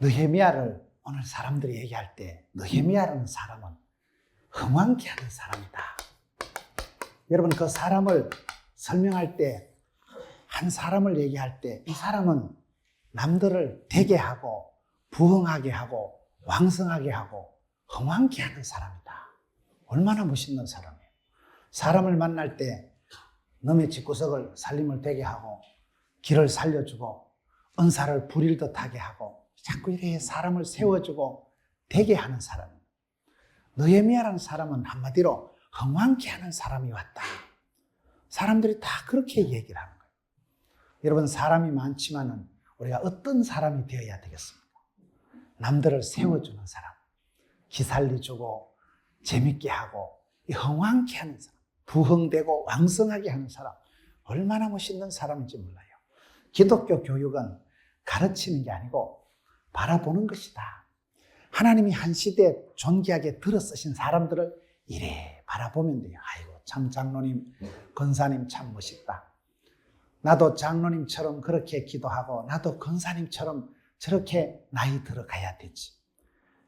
느헤미야를 오늘 사람들이 얘기할 때 느헤미야라는 사람은 흥왕케 하는 사람이다. 여러분, 그 사람을 설명할 때, 한 사람을 얘기할 때 이 사람은 남들을 되게 하고 부흥하게 하고 왕성하게 하고 흥왕케 하는 사람이다. 얼마나 멋있는 사람이에요. 사람을 만날 때 너의 집구석을 살림을 되게 하고 길을 살려주고 은사를 부릴 듯하게 하고 자꾸 이렇게 사람을 세워주고 되게 하는 사람입니다. 느헤미야라는 사람은 한마디로 흥왕케 하는 사람이 왔다. 사람들이 다 그렇게 얘기를 하는 거예요. 여러분, 사람이 많지만은 우리가 어떤 사람이 되어야 되겠습니까? 남들을 세워주는 사람, 기살려주고 재밌게 하고 흥왕케 하는 사람, 부흥되고 왕성하게 하는 사람, 얼마나 멋있는 사람인지 몰라요. 기독교 교육은 가르치는 게 아니고 바라보는 것이다. 하나님이 한 시대에 존귀하게 들어 쓰신 사람들을 이래 바라보면 돼요. 아이고, 참 장로님, 권사님 참 멋있다. 나도 장로님처럼 그렇게 기도하고 나도 권사님처럼 저렇게 나이 들어가야 되지.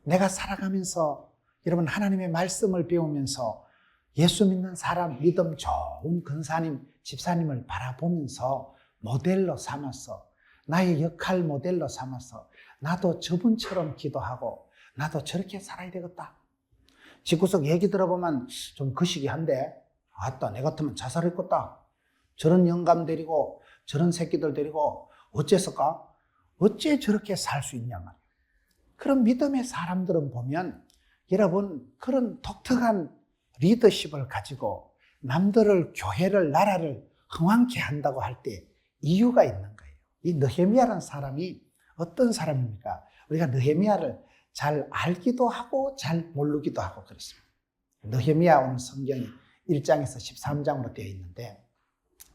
내가 살아가면서 여러분, 하나님의 말씀을 배우면서 예수 믿는 사람, 믿음 좋은 권사님, 집사님을 바라보면서 모델로 삼아서 나의 역할 모델로 삼아서 나도 저분처럼 기도하고 나도 저렇게 살아야 되겠다. 집구석 얘기 들어보면 좀 거시기한데, 아따, 내 같으면 자살했겠다. 저런 영감 데리고 저런 새끼들 데리고 어째서까? 어째 저렇게 살 수 있냐 말이에요. 그런 믿음의 사람들은 보면 여러분, 그런 독특한 리더십을 가지고 남들을, 교회를, 나라를 흥왕케 한다고 할 때 이유가 있는 거예요. 이 느헤미야라는 사람이 어떤 사람입니까? 우리가 느헤미야를 잘 알기도 하고 잘 모르기도 하고 그렇습니다. 느헤미야 오늘 성경이 1장에서 13장으로 되어 있는데,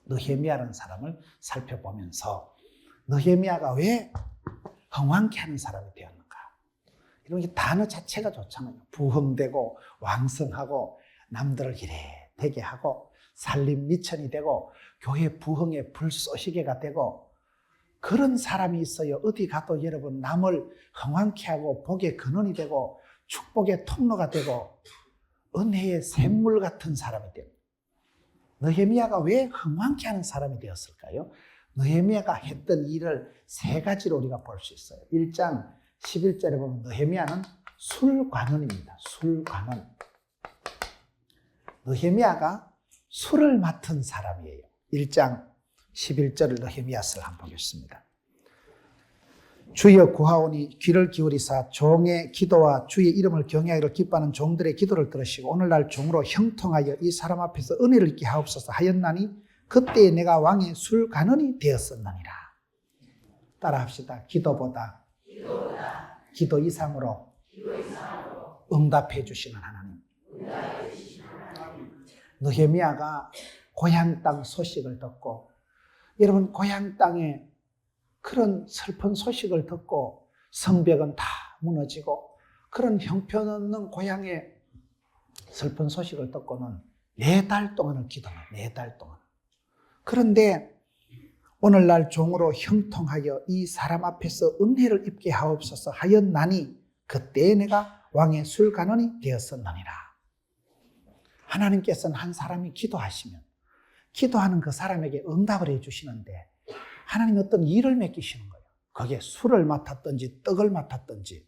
느헤미야라는 사람을 살펴보면서 느헤미야가 왜 흥왕케 하는 사람이 되었는가? 이런 게 단어 자체가 좋잖아요. 부흥되고 왕성하고 남들을 이래 되게 하고 살림 미천이 되고 교회 부흥의 불쏘시개가 되고, 그런 사람이 있어요. 어디 가도 여러분, 남을 흥왕케 하고 복의 근원이 되고 축복의 통로가 되고 은혜의 샘물 같은 사람이 됩니다. 느헤미야가 왜 흥왕케 하는 사람이 되었을까요? 느헤미야가 했던 일을 세 가지로 우리가 볼 수 있어요. 1장 11절에 보면 느헤미야는 술관원입니다. 술관원. 느헤미야가 술을 맡은 사람이에요. 1장 11절을 느헤미야서를 한번 보겠습니다. 주여 구하오니 귀를 기울이사 종의 기도와 주의 이름을 경외하기를 기뻐하는 종들의 기도를 들으시고 오늘날 종으로 형통하여 이 사람 앞에서 은혜를 입게 하옵소서 하였나니 그때에 내가 왕의 술관원이 되었었느니라. 따라합시다. 기도보다 기도 이상으로 응답해 주시는 하나님. 느헤미야가 고향 땅 소식을 듣고, 여러분, 고향 땅에 그런 슬픈 소식을 듣고 성벽은 다 무너지고 그런 형편없는 고향의 슬픈 소식을 듣고는 4달 동안을 기도합니다. 4달 동안. 그런데 오늘날 종으로 형통하여 이 사람 앞에서 은혜를 입게 하옵소서 하였나니 그때에 내가 왕의 술관원이 되었었느니라. 하나님께서는 한 사람이 기도하시면 기도하는 그 사람에게 응답을 해주시는데, 하나님이 어떤 일을 맡기시는 거예요. 거기에 술을 맡았든지 떡을 맡았든지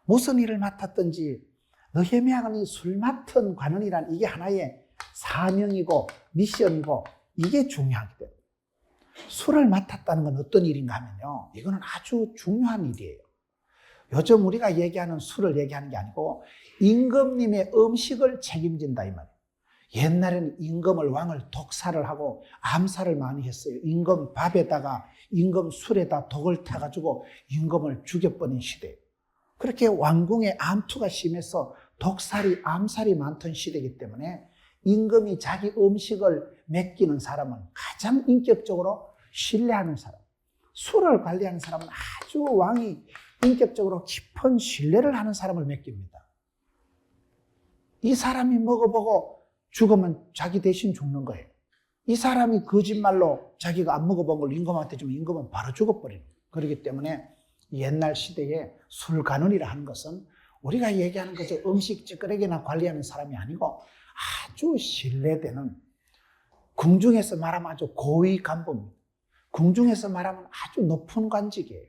무슨 일을 맡았든지, 느헤미야가 이 술 맡은 관원이란 이게 하나의 사명이고 미션이고 이게 중요하기 때문에, 술을 맡았다는 건 어떤 일인가 하면요, 이거는 아주 중요한 일이에요. 요즘 우리가 얘기하는 술을 얘기하는 게 아니고 임금님의 음식을 책임진다 이 말이에요. 옛날에는 임금을, 왕을 독살을 하고 암살을 많이 했어요. 임금 밥에다가 임금 술에다 독을 타가지고 임금을 죽여버린 시대예요. 그렇게 왕궁의 암투가 심해서 독살이, 암살이 많던 시대이기 때문에 임금이 자기 음식을 맡기는 사람은 가장 인격적으로 신뢰하는 사람, 술을 관리하는 사람은 아주 왕이 인격적으로 깊은 신뢰를 하는 사람을 맡깁니다. 이 사람이 먹어보고 죽으면 자기 대신 죽는 거예요. 이 사람이 거짓말로 자기가 안 먹어본 걸 임금한테 주면 임금은 바로 죽어버리는 거예요. 그렇기 때문에 옛날 시대에 술간언이라 하는 것은 우리가 얘기하는 그저 음식 찌끄레기나 관리하는 사람이 아니고 아주 신뢰되는, 궁중에서 말하면 아주 고위 간부입니다. 궁중에서 말하면 아주 높은 관직이에요.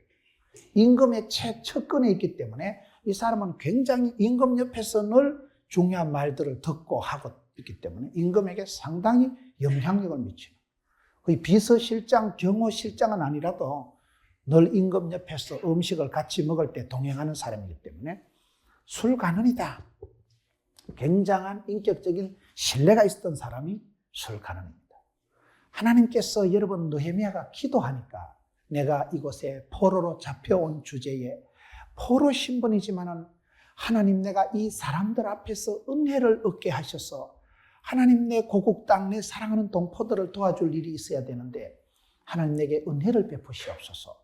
임금의 최측근에 있기 때문에 이 사람은 굉장히 임금 옆에서 늘 중요한 말들을 듣고 하고 있기 때문에 임금에게 상당히 영향력을 미치는, 거의 비서실장, 경호실장은 아니라도 늘 임금 옆에서 음식을 같이 먹을 때 동행하는 사람이기 때문에 술간언이다. 굉장한 인격적인 신뢰가 있었던 사람이 술간언입니다. 하나님께서 여러분 느헤미야가 기도하니까 내가 이곳에 포로로 잡혀온 주제에 포로 신분이지만은 하나님 내가 이 사람들 앞에서 은혜를 얻게 하셔서 하나님 내 고국 땅 내 사랑하는 동포들을 도와줄 일이 있어야 되는데 하나님 내게 은혜를 베푸시옵소서.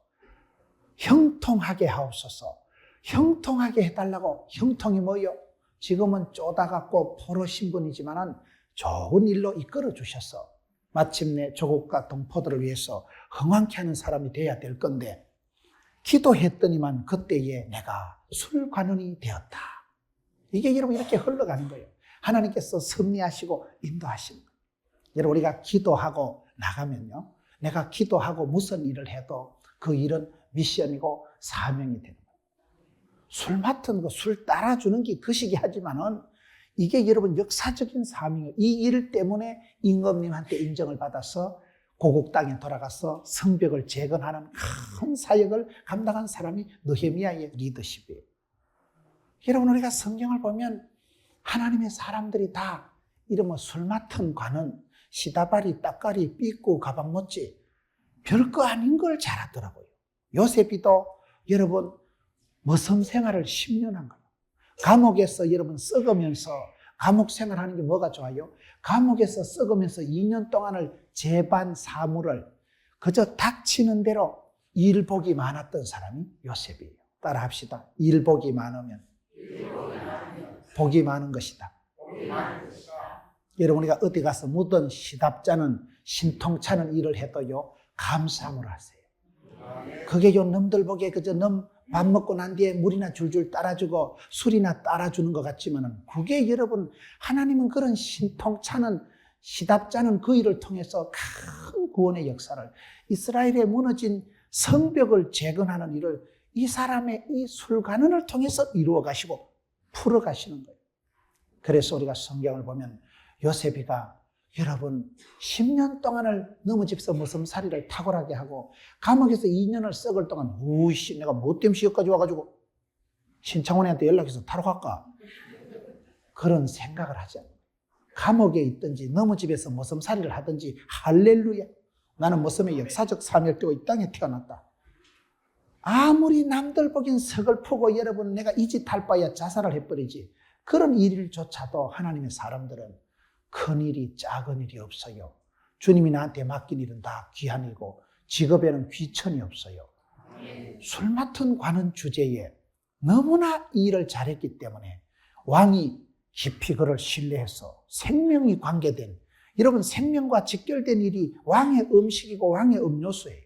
형통하게 하옵소서. 형통하게 해달라고. 형통이 뭐요? 지금은 쪼다갖고 포로 신분이지만은 좋은 일로 이끌어 주셔서 마침내 조국과 동포들을 위해서 흥왕케 하는 사람이 돼야 될 건데 기도했더니만 그때에 내가 술관원이 되었다. 이게 여러분 이렇게 흘러가는 거예요. 하나님께서 섭리하시고 인도하시는 거예요. 여러분 우리가 기도하고 나가면요, 내가 기도하고 무슨 일을 해도 그 일은 미션이고 사명이 되는 거예요. 술 맡은 거, 술 따라주는 게 거시기 하지만은 이게 여러분 역사적인 사명이에요. 이 일 때문에 임금님한테 인정을 받아서 고국 땅에 돌아가서 성벽을 재건하는 큰 사역을 감당한 사람이 느헤미야의 리더십이에요. 여러분 우리가 성경을 보면 하나님의 사람들이 다 이러면 술 맡은 관은 시다바리, 따까리, 삐꾸, 가방 못지 별거 아닌 걸 잘하더라고요. 요셉이도 여러분 머슴 생활을 10년 한 거예요. 감옥에서 여러분 썩으면서, 감옥 생활하는 게 뭐가 좋아요? 감옥에서 썩으면서 2년 동안을 재반 사무를 그저 닥치는 대로 일복이 많았던 사람이 요셉이에요. 따라 합시다. 일복이 많으면 복이 많은 것이다. 여러분 우리가 어디 가서 묻은 시답잖은 신통찮은 일을 해도요 감사함을 하세요. 그게 요 놈들 보기에 그저 놈 밥 먹고 난 뒤에 물이나 줄줄 따라주고 술이나 따라주는 것 같지만은 그게 여러분 하나님은 그런 신통찮은 시답잖은 그 일을 통해서 큰 구원의 역사를, 이스라엘에 무너진 성벽을 재건하는 일을 이 사람의 이 술관원을 통해서 이루어 가시고 풀어 가시는 거예요. 그래서 우리가 성경을 보면 요셉이가 여러분 10년 동안을 너무 집서 머슴살이를 탁월하게 하고 감옥에서 2년을 썩을 동안 우이씨 내가 뭐 때문에 여기까지 와가지고 신창원한테 연락해서 타러 갈까? 그런 생각을 하지 않아요. 감옥에 있든지 너무 집에서 머슴살이를 하든지 할렐루야, 나는 머슴의 역사적 사명을 띠고 이 땅에 태어났다. 아무리 남들 보긴 서글프고 여러분 내가 이 짓 할 바야 자살을 해버리지, 그런 일조차도 하나님의 사람들은 큰 일이 작은 일이 없어요. 주님이 나한테 맡긴 일은 다 귀한 일이고 직업에는 귀천이 없어요. 술 맡은 관은 주제에 너무나 이 일을 잘했기 때문에 왕이 깊이 그를 신뢰해서 생명이 관계된, 여러분 생명과 직결된 일이 왕의 음식이고 왕의 음료수예요.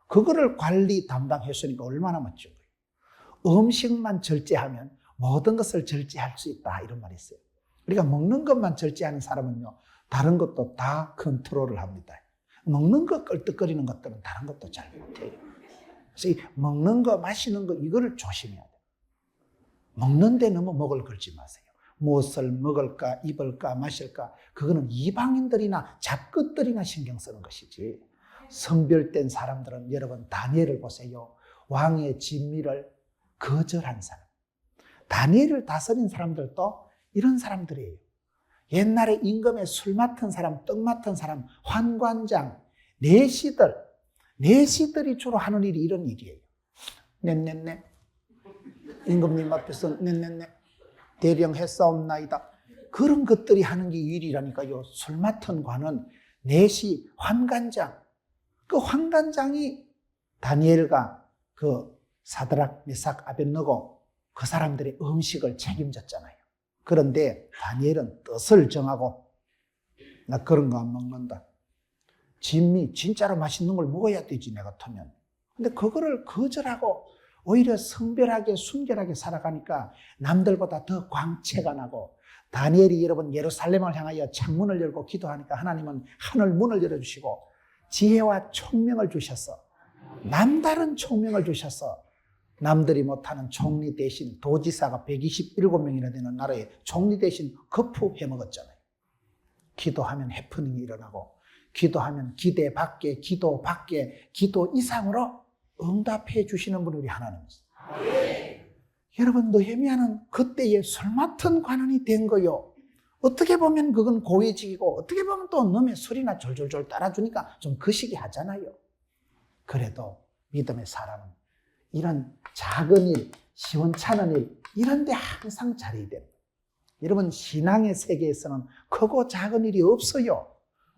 그거를 관리 담당했으니까 얼마나 멋진 거예요. 음식만 절제하면 모든 것을 절제할 수 있다 이런 말이 있어요. 우리가 먹는 것만 절제하는 사람은요 다른 것도 다 컨트롤을 합니다. 먹는 것 끌떡거리는 것들은 다른 것도 잘 못해요. 그래서 이 먹는 거 마시는 거 이거를 조심해야 돼요. 먹는데 너무 먹을 걸지 마세요. 무엇을 먹을까 입을까 마실까 그거는 이방인들이나 잡것들이나 신경 쓰는 것이지, 성별된 사람들은 여러분 다니엘을 보세요. 왕의 진미를 거절한 사람, 다니엘을 다스린 사람들도 이런 사람들이에요. 옛날에 임금의 술 맡은 사람, 떡 맡은 사람, 환관장, 내시들이 주로 하는 일이 이런 일이에요. 넷넷넷 임금님 앞에서 넷넷넷 대령했사옵나이다. 그런 것들이 하는 게 일이라니까요. 술 맡은 관은 내시, 환관장. 그 환관장이 다니엘과 그 사드락, 메삭, 아벳느고 그 사람들의 음식을 책임졌잖아요. 그런데 다니엘은 뜻을 정하고 나 그런 거 안 먹는다. 진미, 진짜로 맛있는 걸 먹어야 되지, 내 같으면. 근데 그거를 거절하고 오히려 성별하게, 순결하게 살아가니까 남들보다 더 광채가 나고, 다니엘이 여러분 예루살렘을 향하여 창문을 열고 기도하니까 하나님은 하늘 문을 열어주시고 지혜와 총명을 주셔서, 남다른 총명을 주셔서 남들이 못하는 총리 대신, 도지사가 127명이나 되는 나라에 총리 대신 거푸 해먹었잖아요. 기도하면 해프닝이 일어나고, 기도하면 기대 밖에, 기도 밖에, 기도 이상으로 응답해 주시는 분이 우리 하나님이세요. 여러분, 느헤미야는 그때에 술 맡은 관원이 된 거요. 어떻게 보면 그건 고위직이고, 어떻게 보면 또 놈의 소리나 졸졸졸 따라주니까 좀 거시기 하잖아요. 그래도 믿음의 사람은 이런 작은 일, 시원찮은 일, 이런 데 항상 자리에 됩니다. 여러분, 신앙의 세계에서는 크고 작은 일이 없어요.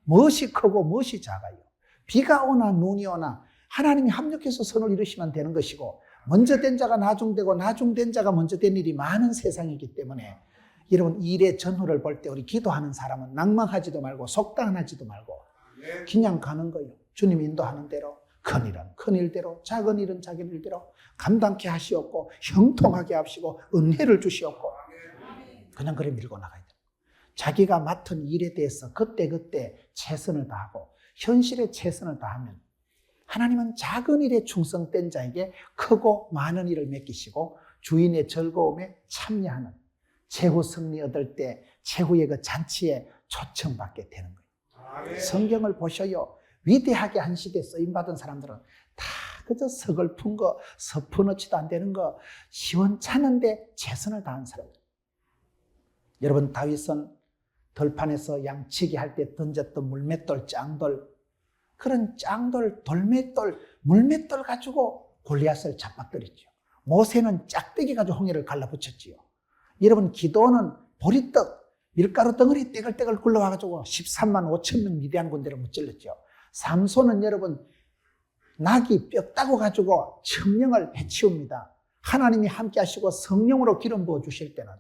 무엇이 크고 무엇이 작아요. 비가 오나 눈이 오나 하나님이 합력해서 선을 이루시면 되는 것이고, 먼저 된 자가 나중되고 나중된 자가 먼저 된 일이 많은 세상이기 때문에 여러분, 일의 전후를 볼 때 우리 기도하는 사람은 낭망하지도 말고 속단하지도 말고 그냥 가는 거예요. 주님 인도하는 대로, 큰 일은 큰 일대로, 작은 일은 작은 일대로 감당케 하시옵고 형통하게 하시고 은혜를 주시옵고 그냥 그래 밀고 나가야 돼요. 자기가 맡은 일에 대해서 그때그때 최선을 다하고 현실에 최선을 다하면 하나님은 작은 일에 충성된 자에게 크고 많은 일을 맡기시고 주인의 즐거움에 참여하는, 최후 승리 얻을 때 최후의 그 잔치에 초청받게 되는 거예요. 성경을 보셔요. 위대하게 한 시대에 쓰임받은 사람들은 다 그저 서글픈 거, 서프너치도 안 되는 거, 시원찮은데 최선을 다한 사람들. 여러분, 다윗은 들판에서 양치기 할 때 던졌던 물맷돌, 짱돌, 그런 짱돌, 돌맷돌, 물맷돌 가지고 골리앗을 잡아뜨렸죠. 모세는 짝대기 가지고 홍해를 갈라붙였지요. 여러분, 기도는 보리떡, 밀가루 덩어리 떼글떼글 굴러와가지고 13만 5천 명 위대한 군대를 무찔렀죠. 삼손은 여러분, 낙이 뼈 따고 가지고 천명을 해치웁니다. 하나님이 함께 하시고 성령으로 기름 부어 주실 때는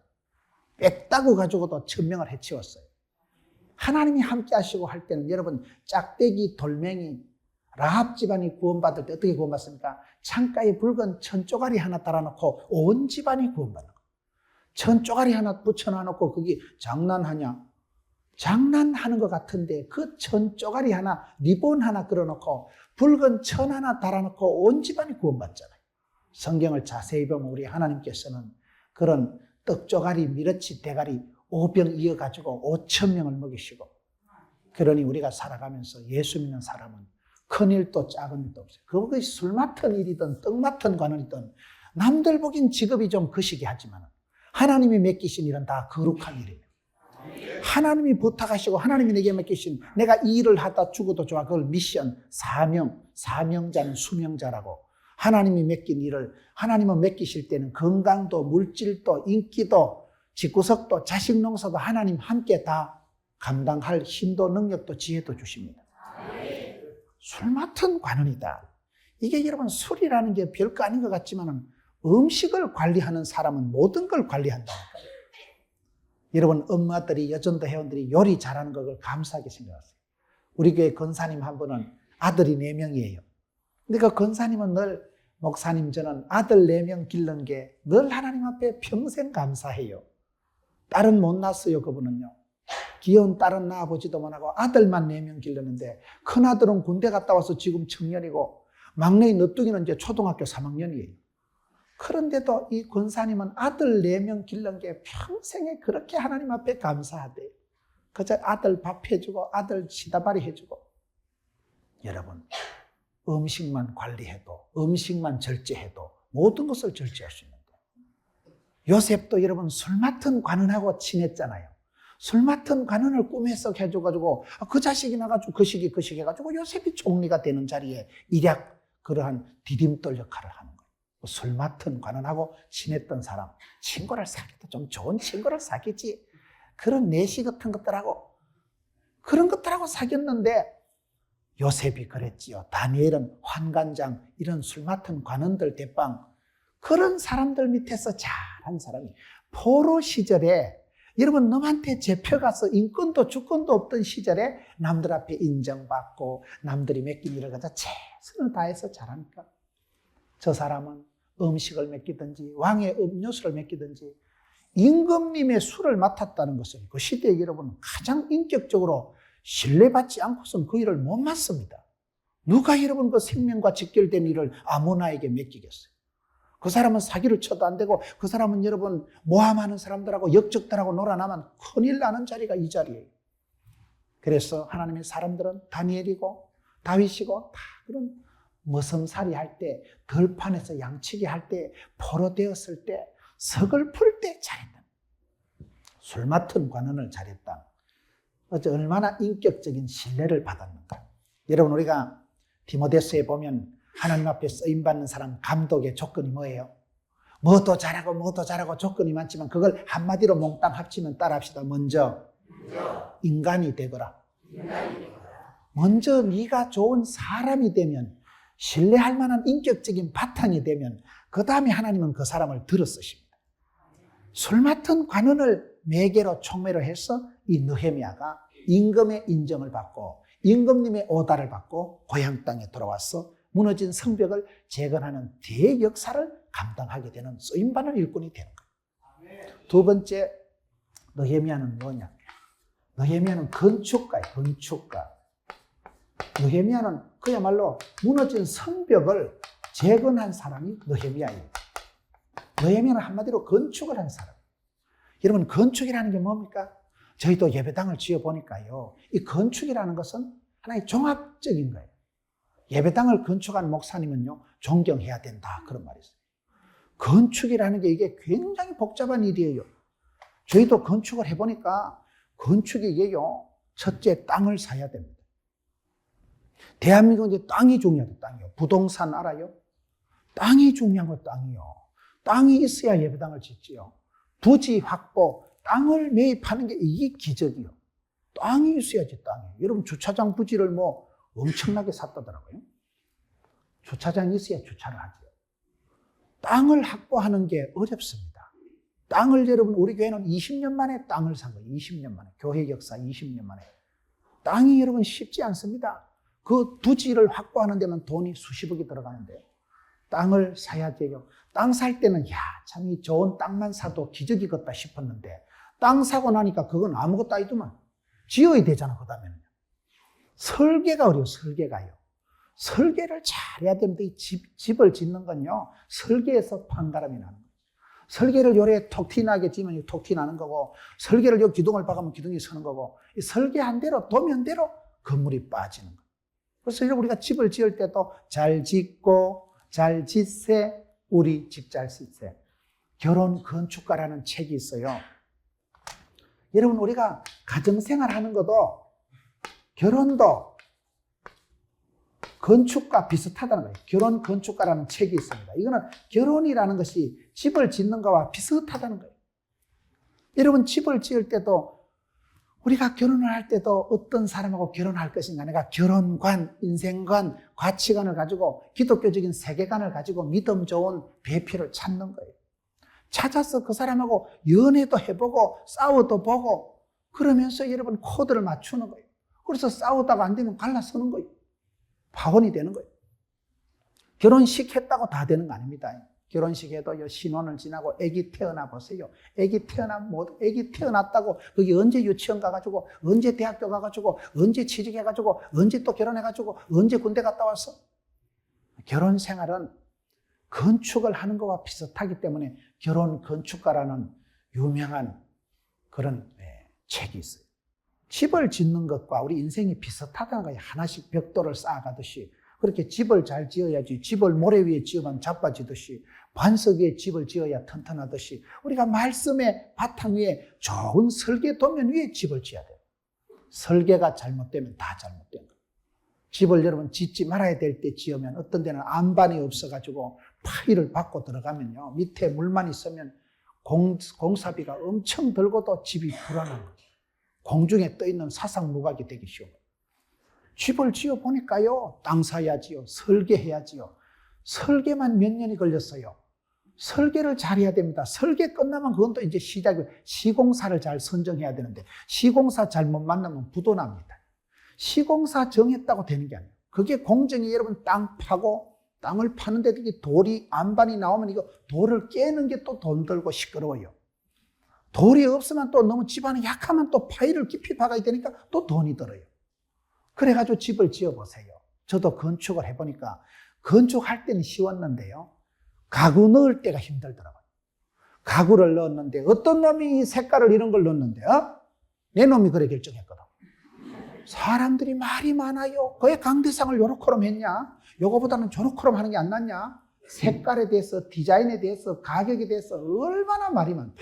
뼈 따고 가지고도 천명을 해치웠어요. 하나님이 함께 하시고 할 때는 여러분, 짝대기, 돌멩이, 라합 집안이 구원받을 때 어떻게 구원받습니까? 창가에 붉은 천조가리 하나 달아놓고 온 집안이 구원받는 거예요. 천조가리 하나 붙여놔놓고 거기 장난하냐? 장난하는 것 같은데 그 천조가리 하나, 리본 하나 끌어놓고 붉은 천 하나 달아놓고 온 집안이 구원받잖아요. 성경을 자세히 보면 우리 하나님께서는 그런 떡조가리, 미러치, 대가리 5병 이어가지고 5천 명을 먹이시고, 그러니 우리가 살아가면서 예수 믿는 사람은 큰 일도 작은 일도 없어요. 그것이 술 맡은 일이든 떡 맡은 관원이든 남들 보긴 직업이 좀 거시기 하지만 하나님이 맡기신 일은 다 거룩한 일이에요. 하나님이 부탁하시고 하나님이 내게 맡기신, 내가 이 일을 하다 죽어도 좋아, 그걸 미션, 사명, 사명자는 수명자라고, 하나님이 맡긴 일을 하나님은 맡기실 때는 건강도 물질도 인기도 집구석도 자식 농사도 하나님 함께 다 감당할 힘도 능력도 지혜도 주십니다. 술 맡은 관원이다. 이게 여러분, 술이라는 게 별거 아닌 것 같지만 음식을 관리하는 사람은 모든 걸 관리한다니까요. 여러분, 엄마들이, 여전도 회원들이 요리 잘하는 걸 감사하게 생각하세요. 우리 교회 권사님 한 분은 아들이 4명이에요. 근데 그 권사님은 늘, 목사님, 저는 아들 4명 기른 게 늘 하나님 앞에 평생 감사해요. 딸은 못 낳았어요, 그분은요. 귀여운 딸은 낳아보지도 못하고 아들만 4명 길렀는데, 큰아들은 군대 갔다 와서 지금 청년이고 막내인 너뚱이는 이제 초등학교 3학년이에요. 그런데도 이 권사님은 아들 4명 길른 게 평생에 그렇게 하나님 앞에 감사하대요. 그저 아들 밥 해주고 아들 시다발이 해주고. 여러분, 음식만 관리해도, 음식만 절제해도 모든 것을 절제할 수 있는데, 요셉도 여러분 술 맡은 관원하고 친했잖아요. 술 맡은 관원을 꿈에 썩 해줘가지고 그 자식이 나가지고 그 시기 해가지고 요셉이 총리가 되는 자리에 일약 그러한 디딤돌 역할을 하는 거예요. 술 맡은 관원하고 친했던 사람, 친구를 사귀도 좀 좋은 친구를 사귀지, 그런 내시 같은 것들하고, 그런 것들하고 사귀었는데 요셉이 그랬지요. 다니엘은 환관장, 이런 술 맡은 관원들 대빵, 그런 사람들 밑에서 잘한 사람이, 포로 시절에 여러분 남한테 잡혀가서 인권도 주권도 없던 시절에 남들 앞에 인정받고 남들이 맡긴 일을 가지고 최선을 다해서 잘하니까 저 사람은 음식을 맡기든지 왕의 음료수를 맡기든지 임금님의 술을 맡았다는 것은 그 시대에 여러분 가장 인격적으로 신뢰받지 않고서는 그 일을 못 맡습니다. 누가 여러분 그 생명과 직결된 일을 아무나에게 맡기겠어요? 그 사람은 사기를 쳐도 안 되고 그 사람은 여러분 모함하는 사람들하고 역적들하고 놀아나면 큰일 나는 자리가 이 자리예요. 그래서 하나님의 사람들은 다니엘이고 다윗이고 다 그런 머슴살이 할 때, 들판에서 양치기 할 때, 포로되었을 때, 서글플 때 잘했다. 술 맡은 관원을 잘했다. 어째 얼마나 인격적인 신뢰를 받았는가. 여러분 우리가 디모데서에 보면 하나님 앞에 쓰임받는 사람 감독의 조건이 뭐예요? 뭐도 잘하고 조건이 많지만 그걸 한마디로 몽땅 합치면 따라합시다. 먼저 인간이 되거라. 먼저 네가 좋은 사람이 되면, 신뢰할 만한 인격적인 바탕이 되면 그 다음에 하나님은 그 사람을 들어 쓰십니다. 술 맡은 관원을 매개로 총매로 해서 이 느헤미야가 임금의 인정을 받고 임금님의 오다를 받고 고향 땅에 돌아와서 무너진 성벽을 재건하는 대역사를 감당하게 되는 쓰임받는 일꾼이 되는 거예요. 두 번째, 느헤미야는 뭐냐? 느헤미야는 건축가예요. 건축가. 느헤미야는 그야말로 무너진 성벽을 재건한 사람이 느헤미야예요. 느헤미야는 한마디로 건축을 한 사람. 여러분 건축이라는 게 뭡니까? 저희도 예배당을 지어보니까요. 이 건축이라는 것은 하나의 종합적인 거예요. 예배당을 건축한 목사님은요. 존경해야 된다. 그런 말이 있어요. 건축이라는 게 이게 굉장히 복잡한 일이에요. 저희도 건축을 해보니까 건축이 이게요. 첫째 땅을 사야 됩니다. 대한민국은 이제 땅이 중요하죠. 땅이요. 부동산 알아요? 땅이 중요한 거 땅이요. 땅이 있어야 예배당을 짓지요. 부지 확보, 땅을 매입하는 게 이게 기적이요. 땅이 있어야지 땅이. 여러분 주차장 부지를 뭐 엄청나게 샀다더라고요. 주차장이 있어야 주차를 하죠. 땅을 확보하는 게 어렵습니다. 땅을 여러분 우리 교회는 20년 만에 땅을 산 거예요. 20년 만에. 교회 역사 20년 만에. 땅이 여러분 쉽지 않습니다. 그 부지를 확보하는 데만 돈이 수십억이 들어가는데 땅을 사야 돼요. 땅 살 때는 참 이 좋은 땅만 사도 기적이 걷다 싶었는데 땅 사고 나니까 그건 아무것도 아니더만. 지어야 되잖아. 그 다음에는. 설계가 어려워. 설계가요. 설계를 잘해야 됩니다. 이 집을 짓는 건요. 설계에서 판가름이 나는 거예요. 설계를 요래 톡 튀나게 지면 톡 튀나는 거고 설계를 요 기둥을 박으면 기둥이 서는 거고 이 설계한 대로 도면대로 건물이 빠지는 거예요. 그래서 우리가 집을 지을 때도 잘 짓고 잘 짓세 우리 집 잘 짓세. 결혼 건축가라는 책이 있어요. 여러분 우리가 가정생활 하는 것도 결혼도 건축과 비슷하다는 거예요. 결혼 건축가라는 책이 있습니다. 이거는 결혼이라는 것이 집을 짓는 것과 비슷하다는 거예요. 여러분 집을 지을 때도 우리가 결혼을 할 때도 어떤 사람하고 결혼할 것인가 내가 결혼관, 인생관, 가치관을 가지고 기독교적인 세계관을 가지고 믿음 좋은 배필을 찾는 거예요. 찾아서 그 사람하고 연애도 해보고 싸워도 보고 그러면서 여러분 코드를 맞추는 거예요. 그래서 싸우다가 안 되면 갈라서는 거예요. 파혼이 되는 거예요. 결혼식 했다고 다 되는 거 아닙니다. 결혼식 해도 신혼을 지나고 아기 태어나 보세요. 아기 태어났다고 거기 언제 유치원 가가지고 언제 대학교 가가지고 언제 취직해가지고 언제 또 결혼해가지고 언제 군대 갔다 왔어? 결혼 생활은 건축을 하는 것과 비슷하기 때문에 결혼 건축가라는 유명한 그런 책이 있어요. 집을 짓는 것과 우리 인생이 비슷하다는 거예요. 하나씩 벽돌을 쌓아가듯이 그렇게 집을 잘 지어야지. 집을 모래 위에 지으면 자빠지듯이 반석 위에 집을 지어야 튼튼하듯이 우리가 말씀의 바탕 위에 좋은 설계 도면 위에 집을 지어야 돼요. 설계가 잘못되면 다 잘못된 거예요. 집을 여러분 짓지 말아야 될 때 지으면 어떤 데는 안반이 없어가지고 파이를 받고 들어가면요. 밑에 물만 있으면 공사비가 엄청 들고도 집이 불안한 거예요. 공중에 떠있는 사상무각이 되기 쉬워요. 집을 지어보니까요. 땅 사야지요. 설계해야지요. 설계만 몇 년이 걸렸어요. 설계를 잘 해야 됩니다. 설계 끝나면 그건 또 이제 시작이고, 시공사를 잘 선정해야 되는데, 시공사 잘못 만나면 부도 납니다. 시공사 정했다고 되는 게 아니에요. 그게 공정이 여러분 땅 파고, 땅을 파는데 이게 돌이, 안반이 나오면 이거 돌을 깨는 게 또 돈 들고 시끄러워요. 돌이 없으면 또 너무 집안이 약하면 또 파이를 깊이 박아야 되니까 또 돈이 들어요. 그래가지고 집을 지어보세요. 저도 건축을 해보니까 건축할 때는 쉬웠는데요. 가구 넣을 때가 힘들더라고요. 가구를 넣었는데 어떤 놈이 색깔을 이런 걸 넣었는데 내 놈이 그래 결정했거든. 사람들이 말이 많아요. 왜 강대상을 요렇게럼 했냐? 요거보다는 저렇게럼 하는 게 안 낫냐? 색깔에 대해서, 디자인에 대해서, 가격에 대해서 얼마나 말이 많다.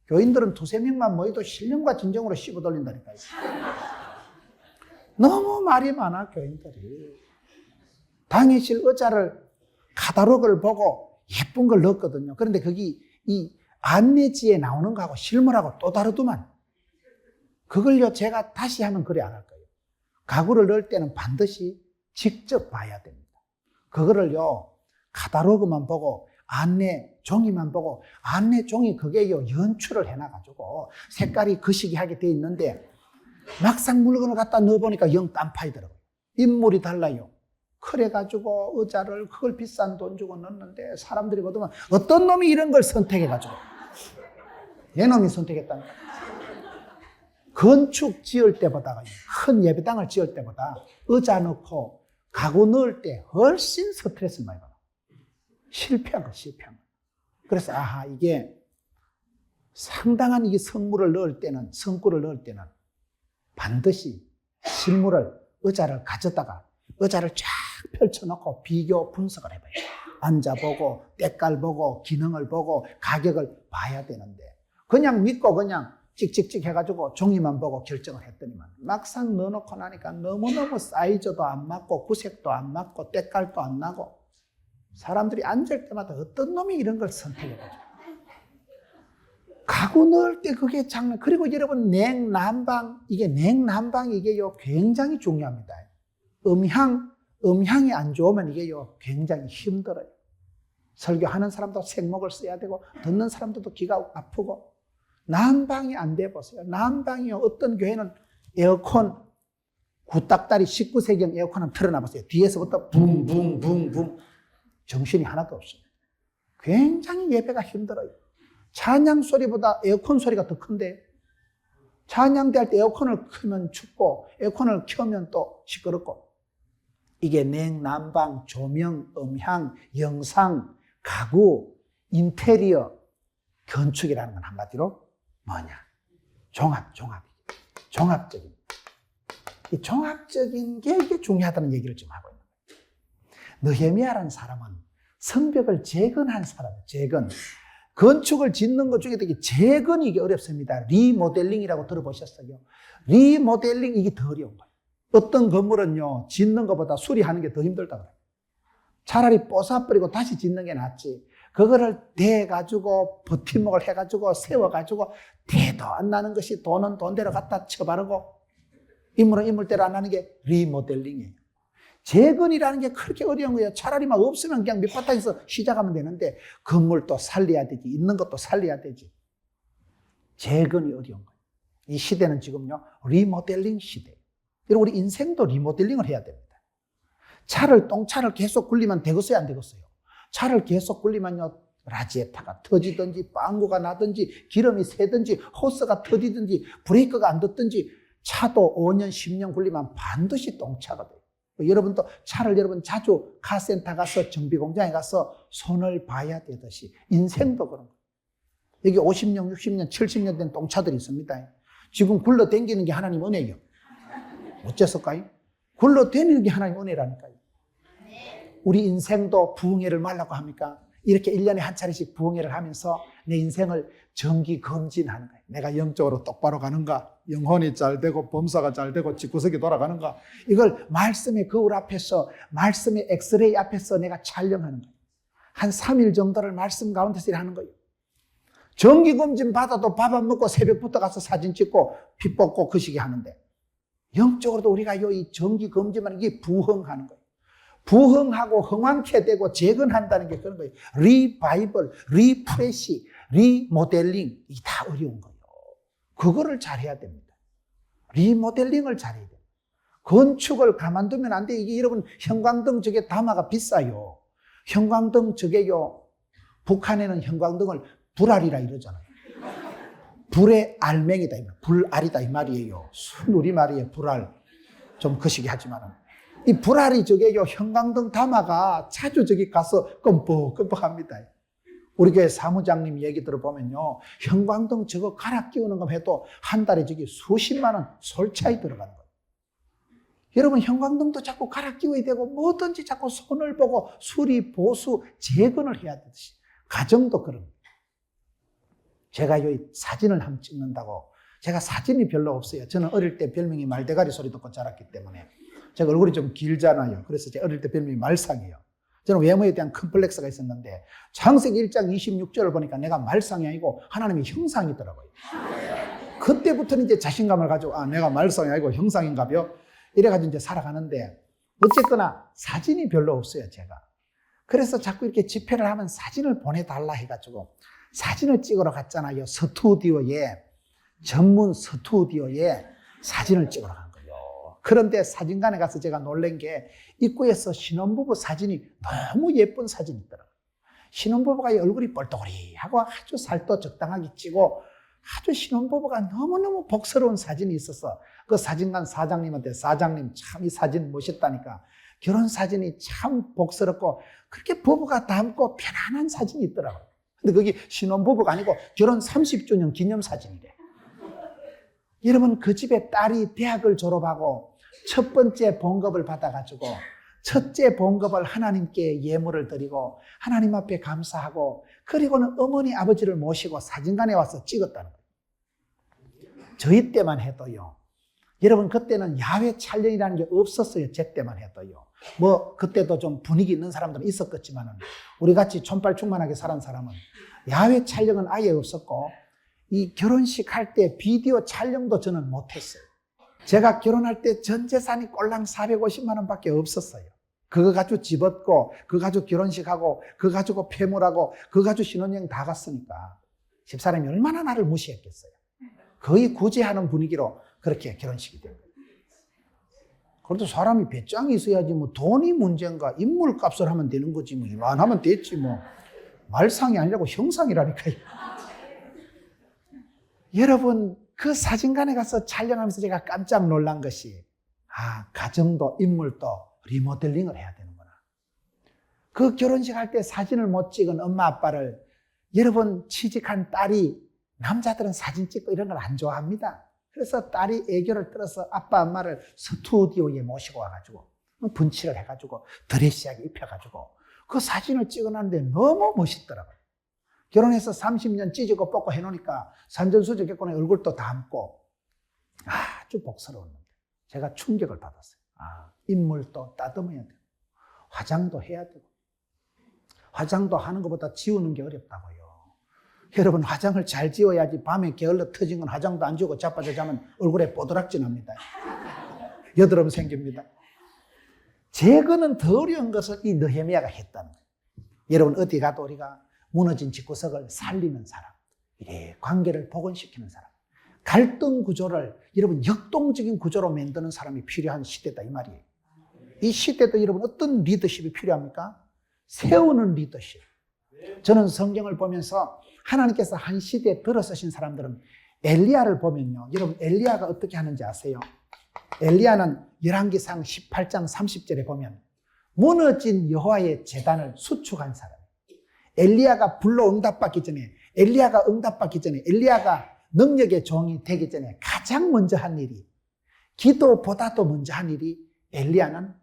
교인들은 두세 명만 모여도 신령과 진정으로 씹어 돌린다니까요. 너무 말이 많아 교인들이. 당의실 의자를 카탈로그를 보고 예쁜 걸 넣었거든요. 그런데 거기 이 안내지에 나오는 거하고 실물하고 또 다르더만. 그걸요 제가 다시 하면 그래 안 할 거예요. 가구를 넣을 때는 반드시 직접 봐야 됩니다. 그거를요 카탈로그만 보고 안내 종이만 보고, 안내 종이 그게요 연출을 해놔가지고 색깔이 거시기하게 돼 있는데 막상 물건을 갖다 넣어보니까 영 딴파이더라고요. 인물이 달라요. 그래가지고 의자를 그걸 비싼 돈 주고 넣었는데 사람들이 보더만 어떤 놈이 이런 걸 선택해가지고 얘 놈이 선택했다니까. 건축 지을 때보다, 큰 예배당을 지을 때보다 의자 넣고 가구 넣을 때 훨씬 스트레스를 많이 받아. 실패한 거, 실패한 거. 그래서 이게 상당한 이게 성물을 넣을 때는, 성구를 넣을 때는 반드시 실물을, 의자를 가져다가 의자를 쫙 펼쳐놓고 비교 분석을 해봐요. 앉아보고, 때깔 보고, 기능을 보고, 가격을 봐야 되는데 그냥 믿고 그냥 찍찍찍 해가지고 종이만 보고 결정을 했더니만 막상 넣어놓고 나니까 너무너무 사이즈도 안 맞고 구색도 안 맞고 때깔도 안 나고 사람들이 앉을 때마다 어떤 놈이 이런 걸 선택해가지고 가구 넣을 때 그게 장난. 그리고 여러분 냉난방, 이게 냉난방 이게요 굉장히 중요합니다. 음향이 안 좋으면 이게요 굉장히 힘들어요. 설교하는 사람도 생목을 써야 되고 듣는 사람들도 귀가 아프고. 난방이 안 돼 보세요. 난방이요 어떤 교회는 에어컨 구딱다리 19세기형 에어컨을 틀어놔보세요. 뒤에서부터 붕붕붕붕 정신이 하나도 없습니다. 굉장히 예배가 힘들어요. 찬양 소리보다 에어컨 소리가 더 큰데 찬양대 할 때 에어컨을 켜면 춥고 에어컨을 켜면 또 시끄럽고 이게 냉난방, 조명, 음향, 영상, 가구, 인테리어, 건축이라는 건 한마디로 뭐냐? 종합적인. 이 종합적인 게 이게 중요하다는 얘기를 좀 하고 있는 거예요. 느헤미야라는 사람은 성벽을 재건한 사람이에요. 재건. 건축을 짓는 것 중에 되게 재건이 이게 어렵습니다. 리모델링이라고 들어보셨어요? 리모델링 이게 더 어려운 거예요. 어떤 건물은요, 짓는 것보다 수리하는 게 더 힘들다고 해요. 차라리 뽀사버리고 다시 짓는 게 낫지. 그거를 대가지고 버팀목을 해가지고 세워가지고 대도 안 나는 것이 돈은 돈대로 갖다 쳐바르고 인물은 인물대로 안 나는 게 리모델링이에요. 재건이라는 게 그렇게 어려운 거예요. 차라리 막 없으면 그냥 밑바닥에서 시작하면 되는데 건물도 살려야 되지, 있는 것도 살려야 되지. 재건이 어려운 거예요. 이 시대는 지금요 리모델링 시대예요. 그리고 우리 인생도 리모델링을 해야 됩니다. 똥차를 계속 굴리면 되겠어요, 안 되겠어요? 차를 계속 굴리면요 라지에타가 터지든지 빵구가 나든지 기름이 새든지 호스가 터지든지 브레이크가 안 닿든지 차도 5년 10년 굴리면 반드시 똥차가 돼요. 여러분도 차를 여러분 자주 카센터 가서 정비공장에 가서 손을 봐야 되듯이 인생도 그런 거예요. 여기 50년 60년 70년 된 똥차들이 있습니다. 지금 굴러다니는 게 하나님 은혜예요. 어째서일까요? 굴러다니는 게 하나님 은혜라니까요. 우리 인생도 부흥회를 말라고 합니까? 이렇게 1년에 한 차례씩 부흥회를 하면서 내 인생을 정기 검진하는 거예요. 내가 영적으로 똑바로 가는가? 영혼이 잘 되고 범사가 잘 되고 집구석이 돌아가는가? 이걸 말씀의 거울 앞에서, 말씀의 엑스레이 앞에서 내가 촬영하는 거예요. 한 3일 정도를 말씀 가운데서 일하는 거예요. 정기 검진 받아도 밥 안 먹고 새벽부터 가서 사진 찍고 피 뽑고 그 시기 하는데 영적으로도 우리가 이 정기 검진만 이게 부흥하는 거예요. 부흥하고 흥왕케 되고 재건한다는 게 그런 거예요. 리바이벌, 리프레시, 리모델링, 이게 다 어려운 거예요. 그거를 잘해야 됩니다. 리모델링을 잘해야 돼요. 건축을 가만두면 안 돼. 이게 여러분 형광등 저게 담화가 비싸요. 형광등 저게요. 북한에는 형광등을 불알이라 이러잖아요. 불의 알맹이다, 불알이다 이 말이에요. 순우리 말이에요. 불알. 좀 거시기 하지만은. 이 불알이 저게요. 형광등 담화가 자주 저기 가서 끔뻑끔뻑합니다. 우리 교회 사무장님 얘기 들어보면요. 형광등 저거 갈아 끼우는 거 해도 한 달에 저기 수십만 원 솔차이 들어가는 거예요. 여러분 형광등도 자꾸 갈아 끼워야 되고 뭐든지 자꾸 손을 보고 수리, 보수, 재건을 해야 되듯이 가정도 그런 거예요. 제가 이 사진을 한번 찍는다고 제가 사진이 별로 없어요. 저는 어릴 때 별명이 말대가리 소리 듣고 자랐기 때문에 제가 얼굴이 좀 길잖아요. 그래서 제가 어릴 때 별명이 말상이에요. 저는 외모에 대한 컴플렉스가 있었는데 창세기 1장 26절을 보니까 내가 말상이 아니고 하나님의 형상이더라고요. 그때부터는 이제 자신감을 가지고 내가 말상이 아니고 형상인가요? 이래가지고 이제 살아가는데 어쨌거나 사진이 별로 없어요, 제가. 그래서 자꾸 이렇게 집회를 하면 사진을 보내달라 해가지고 사진을 찍으러 갔잖아요. 스튜디오에, 전문 스튜디오에 사진을 찍으러 간 거예요. 그런데 사진관에 가서 제가 놀란 게 입구에서 신혼부부 사진이 너무 예쁜 사진이 있더라고요. 신혼부부가 얼굴이 뻘떡거리하고 아주 살도 적당하게 찌고 아주 신혼부부가 너무너무 복스러운 사진이 있어서 그 사진관 사장님한테 사장님 참 이 사진 멋있다니까 결혼 사진이 참 복스럽고 그렇게 부부가 닮고 편안한 사진이 있더라고요. 근데 그게 신혼부부가 아니고 결혼 30주년 기념사진이래. 여러분 그 집에 딸이 대학을 졸업하고 첫 번째 봉급을 받아가지고 첫째 봉급을 하나님께 예물을 드리고 하나님 앞에 감사하고 그리고는 어머니 아버지를 모시고 사진관에 와서 찍었다는 거예요. 저희 때만 해도요. 여러분 그때는 야외 촬영이라는 게 없었어요. 제 때만 해도요. 뭐 그때도 좀 분위기 있는 사람들은 있었겠지만은 우리같이 촌발충만하게 살은 사람은 야외 촬영은 아예 없었고 이 결혼식 할 때 비디오 촬영도 저는 못했어요. 제가 결혼할 때 전 재산이 꼴랑 450만 원밖에 없었어요. 그거 가지고 집 얻고 그거 가지고 결혼식하고 그거 가지고 폐물하고 그거 가지고 신혼여행 다 갔으니까 집사람이 얼마나 나를 무시했겠어요. 거의 구제하는 분위기로 그렇게 결혼식이 된 거예요. 그래도 사람이 배짱이 있어야지 뭐 돈이 문제인가 인물값을 하면 되는 거지 뭐 이만하면 됐지 뭐 말상이 아니라고 형상이라니까요. 여러분 그 사진관에 가서 촬영하면서 제가 깜짝 놀란 것이 가정도 인물도 리모델링을 해야 되는구나. 그 결혼식 할 때 사진을 못 찍은 엄마 아빠를 여러분 취직한 딸이 남자들은 사진 찍고 이런 걸 안 좋아합니다. 그래서 딸이 애교를 떨어서 아빠 엄마를 스튜디오에 모시고 와가지고 분칠을 해가지고 드레시하게 입혀가지고 그 사진을 찍어놨는데 너무 멋있더라고요. 결혼해서 30년 찢고 뽑고 해놓으니까 산전수전 겪고는 얼굴도 담고 아주 복스러웠는데 제가 충격을 받았어요. 인물도 따듬어야 되고 화장도 해야 되고 화장도 하는 것보다 지우는 게 어렵다고요. 여러분 화장을 잘 지워야지 밤에 게을러 터진 건 화장도 안 지우고 자빠져 자면 얼굴에 뽀드락지 납니다. 여드름 생깁니다. 재건은 더 어려운 것을 이 느헤미야가 했다는 거예요. 여러분 어디 가도 우리가 무너진 집구석을 살리는 사람, 관계를 복원시키는 사람, 갈등 구조를 여러분 역동적인 구조로 만드는 사람이 필요한 시대다 이 말이에요. 이 시대도 여러분 어떤 리더십이 필요합니까? 세우는 리더십. 저는 성경을 보면서 하나님께서 한 시대에 들어서신 사람들은 엘리야를 보면요. 여러분 엘리야가 어떻게 하는지 아세요? 엘리야는 열왕기상 18장 30절에 보면 무너진 여호와의 제단을 수축한 사람. 엘리야가 불로 응답받기 전에 엘리야가 능력의 종이 되기 전에 가장 먼저 한 일이 기도보다도 먼저 한 일이 엘리야는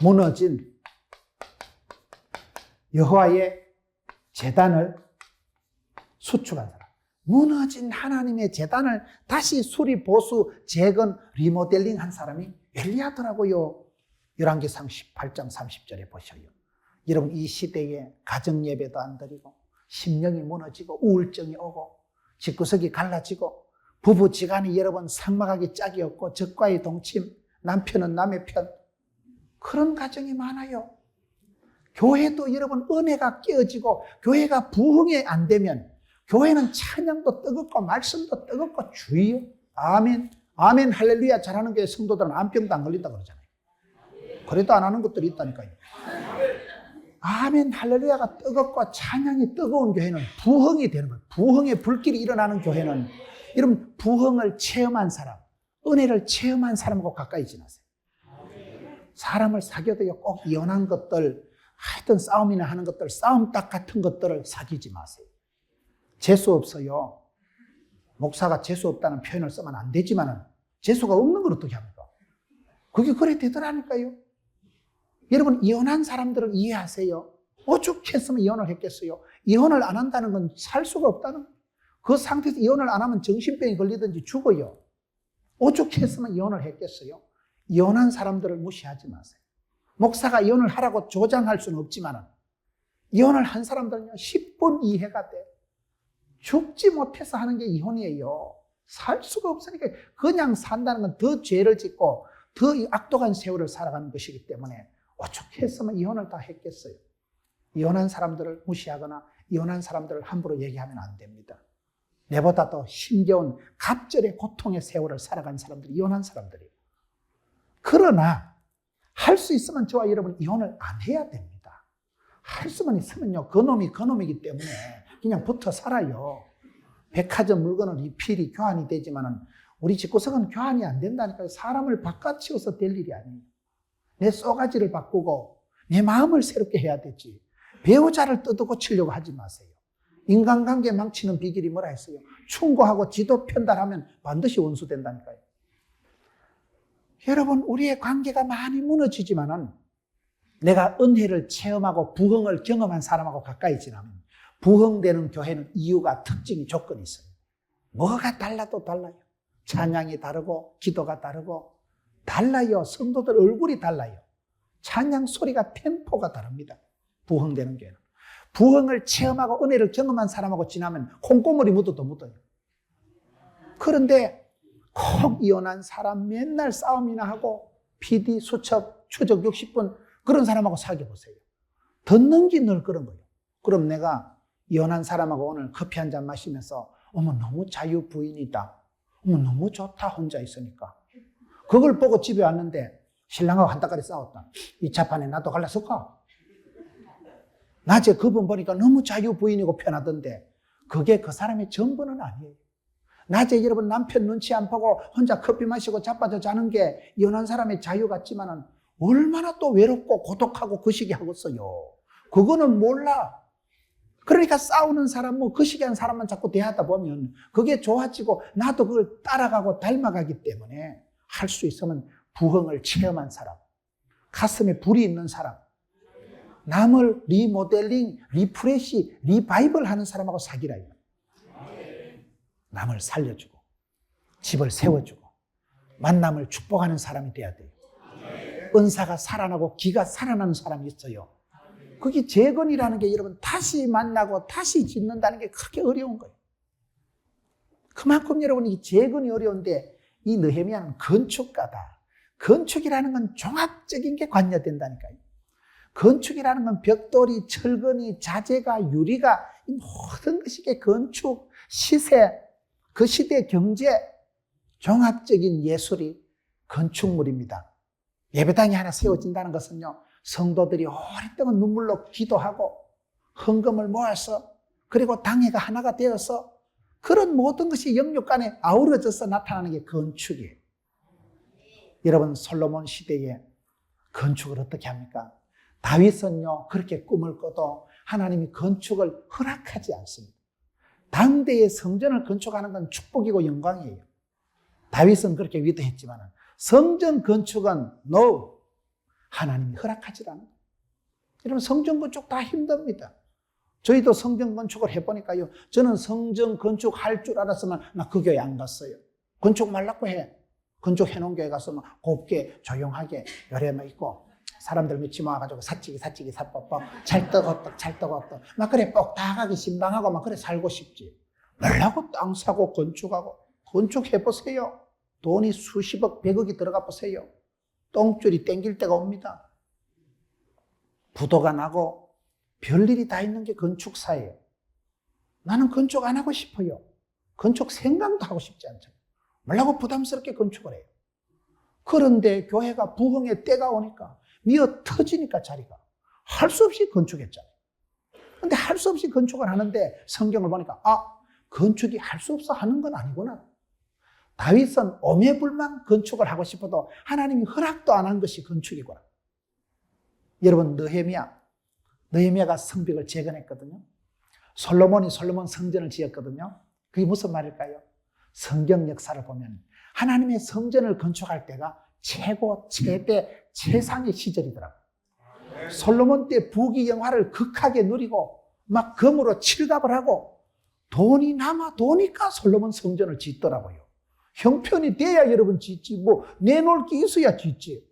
무너진 여호와의 제단을 수축한 사람. 무너진 하나님의 제단을 다시 수리, 보수, 재건, 리모델링 한 사람이 엘리야더라고요. 열왕기상 18장 30절에 보셔요. 여러분 이 시대에 가정 예배도 안 드리고 심령이 무너지고 우울증이 오고 집구석이 갈라지고 부부지간이 여러분 삭막하게 짝이 없고 적과의 동침, 남편은 남의 편, 그런 가정이 많아요. 교회도 여러분 은혜가 깨어지고 교회가 부흥이 안 되면 교회는 찬양도 뜨겁고 말씀도 뜨겁고 주여 아멘 아멘 할렐루야 잘하는 교회 성도들은 암병도 안 걸린다 그러잖아요. 그래도 안 하는 것들이 있다니까요. 아멘 할렐루야가 뜨겁고 찬양이 뜨거운 교회는 부흥이 되는 거예요. 부흥의 불길이 일어나는 교회는 이런 부흥을 체험한 사람, 은혜를 체험한 사람하고 가까이 지나세요. 사람을 사귀어도요, 꼭 이혼한 것들, 하여튼 싸움이나 하는 것들, 싸움닭 같은 것들을 사귀지 마세요. 재수 없어요. 목사가 재수 없다는 표현을 쓰면 안 되지만 재수가 없는 걸 어떻게 합니까? 그게 그래 되더라니까요. 여러분 이혼한 사람들을 이해하세요. 오죽했으면 이혼을 했겠어요. 이혼을 안 한다는 건 살 수가 없다는 거예요. 그 상태에서 이혼을 안 하면 정신병이 걸리든지 죽어요. 오죽했으면 이혼을 했겠어요. 이혼한 사람들을 무시하지 마세요. 목사가 이혼을 하라고 조장할 수는 없지만 이혼을 한 사람들은요 10분 이해가 돼. 죽지 못해서 하는 게 이혼이에요. 살 수가 없으니까 그냥 산다는 건 더 죄를 짓고 더 악독한 세월을 살아가는 것이기 때문에 오죽했으면 이혼을 다 했겠어요. 이혼한 사람들을 무시하거나 이혼한 사람들을 함부로 얘기하면 안 됩니다. 내보다 더 힘겨운 갑절의 고통의 세월을 살아간 사람들이 이혼한 사람들이에요. 그러나 할 수 있으면 저와 여러분 이혼을 안 해야 됩니다. 할 수만 있으면요 그놈이 그놈이기 때문에 그냥 붙어 살아요. 백화점 물건은 리필이 교환이 되지만은 우리 집구석은 교환이 안 된다니까요. 사람을 바꿔치워서 될 일이 아니에요. 내 쏘가지를 바꾸고 내 마음을 새롭게 해야 되지. 배우자를 뜯어고치려고 하지 마세요. 인간관계 망치는 비결이 뭐라 했어요? 충고하고 지도 편달하면 반드시 원수 된다니까요. 여러분 우리의 관계가 많이 무너지지만은 내가 은혜를 체험하고 부흥을 경험한 사람하고 가까이 지나면 부흥되는 교회는 이유가 특징이 조건이 있어요. 뭐가 달라도 달라요. 찬양이 다르고 기도가 다르고 달라요. 성도들 얼굴이 달라요. 찬양 소리가 템포가 다릅니다. 부흥되는 교회는. 부흥을 체험하고 은혜를 경험한 사람하고 지나면 콩고물이 묻어도 묻어요. 그런데 콕 이혼한 사람 맨날 싸움이나 하고 PD, 수첩, 추적 60분 그런 사람하고 사귀어보세요. 듣는 게 늘 그런 거예요. 그럼 내가 이혼한 사람하고 오늘 커피 한잔 마시면서 어머 너무 자유부인이다. 어머 너무 좋다 혼자 있으니까. 그걸 보고 집에 왔는데 신랑하고 한따까리 싸웠다. 이 차판에 나도 갈라서까? 낮에 그분 보니까 너무 자유부인이고 편하던데 그게 그 사람의 전부는 아니에요. 낮에 여러분 남편 눈치 안 보고 혼자 커피 마시고 자빠져 자는 게 이혼한 사람의 자유 같지만은 얼마나 또 외롭고 고독하고 거시기 하겠어요. 그거는 몰라. 그러니까 싸우는 사람, 뭐 거시기한 사람만 자꾸 대하다 보면 그게 좋아지고 나도 그걸 따라가고 닮아가기 때문에 할 수 있으면 부흥을 체험한 사람, 가슴에 불이 있는 사람, 남을 리모델링, 리프레시, 리바이벌 하는 사람하고 사귀라. 남을 살려주고 집을 세워주고 만남을 축복하는 사람이 돼야 돼요. 은사가 살아나고 기가 살아나는 사람이 있어요. 그게 재건이라는 게 여러분 다시 만나고 다시 짓는다는 게 그렇게 어려운 거예요. 그만큼 여러분 이 재건이 어려운데 이 느헤미야는 건축가다. 건축이라는 건 종합적인 게 관여된다니까요. 건축이라는 건 벽돌이, 철근이, 자재가, 유리가 이 모든 것이 건축, 시세, 그 시대 경제, 종합적인 예술이 건축물입니다. 예배당이 하나 세워진다는 것은요. 성도들이 오랫동안 눈물로 기도하고 헌금을 모아서 그리고 당회가 하나가 되어서 그런 모든 것이 영육간에 아우러져서 나타나는 게 건축이에요. 여러분 솔로몬 시대에 건축을 어떻게 합니까? 다윗은요 그렇게 꿈을 꿔도 하나님이 건축을 허락하지 않습니다. 당대의 성전을 건축하는 건 축복이고 영광이에요. 다윗은 그렇게 위대했지만 성전 건축은 no, 하나님이 허락하지 않아요. 여러분 성전 건축 다 힘듭니다. 저희도 성전 건축을 해보니까요. 저는 성전 건축할 줄 알았으면 나 그 교회 안 갔어요. 건축 말라고 해. 건축해놓은 교회 가서 막 곱게 조용하게 열애만 있고 사람들 며칠 모아가지고 사치기 사법법 찰떡없떡 막 그래 뻑딱하게 신방하고 막 그래 살고 싶지. 말라고 땅 사고 건축하고 건축해보세요. 돈이 수십억, 백억이 들어가 보세요. 똥줄이 땡길 때가 옵니다. 부도가 나고 별일이 다 있는 게 건축사예요. 나는 건축 안 하고 싶어요. 건축 생각도 하고 싶지 않죠. 말라고 부담스럽게 건축을 해요. 그런데 교회가 부흥의 때가 오니까 미어 터지니까 자리가 할 수 없이 건축했잖아요. 근데 할 수 없이 건축을 하는데 성경을 보니까 건축이 할 수 없어 하는 건 아니구나. 다윗은 오매불만 건축을 하고 싶어도 하나님이 허락도 안 한 것이 건축이구나. 여러분, 느헤미야가 성벽을 재건했거든요. 솔로몬 성전을 지었거든요. 그게 무슨 말일까요? 성경 역사를 보면 하나님의 성전을 건축할 때가 최대 최상의 시절이더라고요. 솔로몬 때 부귀 영화를 극하게 누리고 막 금으로 칠갑을 하고 돈이 남아 도니까 솔로몬 성전을 짓더라고요. 형편이 돼야 여러분 짓지, 내놓을 게 있어야 짓지.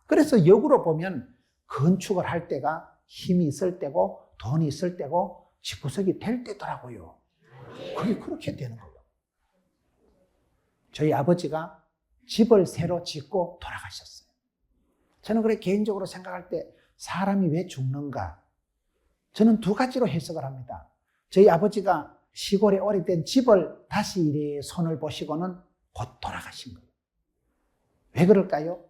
그래서 역으로 보면 건축을 할 때가 힘이 있을 때고 돈이 있을 때고 집구석이 될 때더라고요. 그게 그렇게 되는 거예요. 저희 아버지가 집을 새로 짓고 돌아가셨어요. 저는 그래 개인적으로 생각할 때 사람이 왜 죽는가? 저는 두 가지로 해석을 합니다. 저희 아버지가 시골에 오래된 집을 다시 이래 손을 보시고는 곧 돌아가신 거예요. 왜 그럴까요?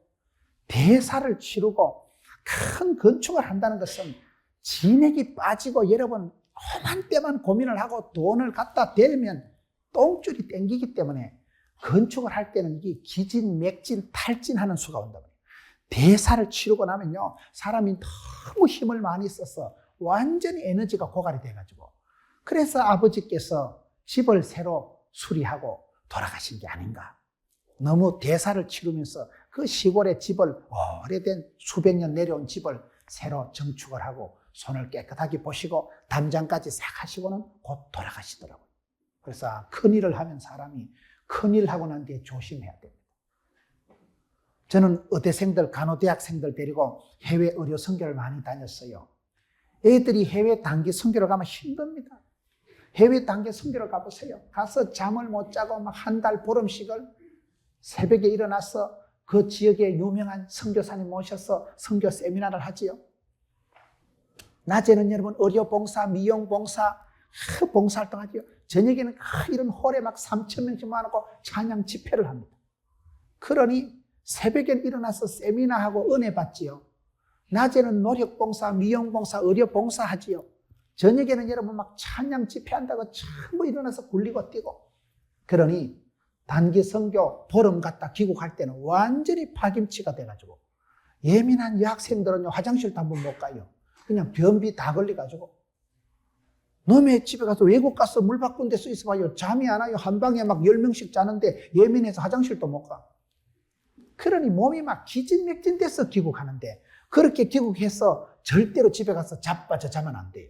대사를 치르고 큰 건축을 한다는 것은 진액이 빠지고 여러분 험한 때만 고민을 하고 돈을 갖다 대면 똥줄이 땡기기 때문에 건축을 할 때는 이게 기진맥진 탈진하는 수가 온다고 해요. 대사를 치르고 나면요 사람이 너무 힘을 많이 써서 완전히 에너지가 고갈이 돼가지고 그래서 아버지께서 집을 새로 수리하고 돌아가신 게 아닌가. 너무 대사를 치르면서 그 시골의 집을 오래된 수백 년 내려온 집을 새로 정축을 하고 손을 깨끗하게 보시고 담장까지 싹 하시고는 곧 돌아가시더라고요. 그래서 큰일을 하면 사람이 큰일 하고 난 뒤에 조심해야 됩니다. 저는 의대생들, 간호대학생들 데리고 해외 의료 선교를 많이 다녔어요. 애들이 해외 단기 선교를 가면 힘듭니다. 해외 단기 선교를 가보세요. 가서 잠을 못 자고 막 한 달 보름씩을 새벽에 일어나서 그 지역에 유명한 선교사님 모셔서 선교 세미나를 하지요. 낮에는 여러분 의료봉사, 미용봉사, 봉사활동 하지요. 저녁에는 이런 홀에 막 3,000명씩 모아놓고 찬양 집회를 합니다. 그러니 새벽에 일어나서 세미나하고 은혜 받지요. 낮에는 노력봉사, 미용봉사, 의료봉사 하지요. 저녁에는 여러분 막 찬양 집회한다고 전부 일어나서 굴리고 뛰고. 그러니 단기 선교 보름 갔다 귀국할 때는 완전히 파김치가 돼가지고 예민한 여학생들은요 화장실도 한번 못 가요. 그냥 변비 다 걸려가지고 너네 집에 가서 외국 가서 물 바꾼 데서 있어봐요. 잠이 안 와요. 한 방에 막 10명씩 자는데 예민해서 화장실도 못 가. 그러니 몸이 막 기진맥진 돼서 귀국하는데 그렇게 귀국해서 절대로 집에 가서 자빠져 자면 안 돼요.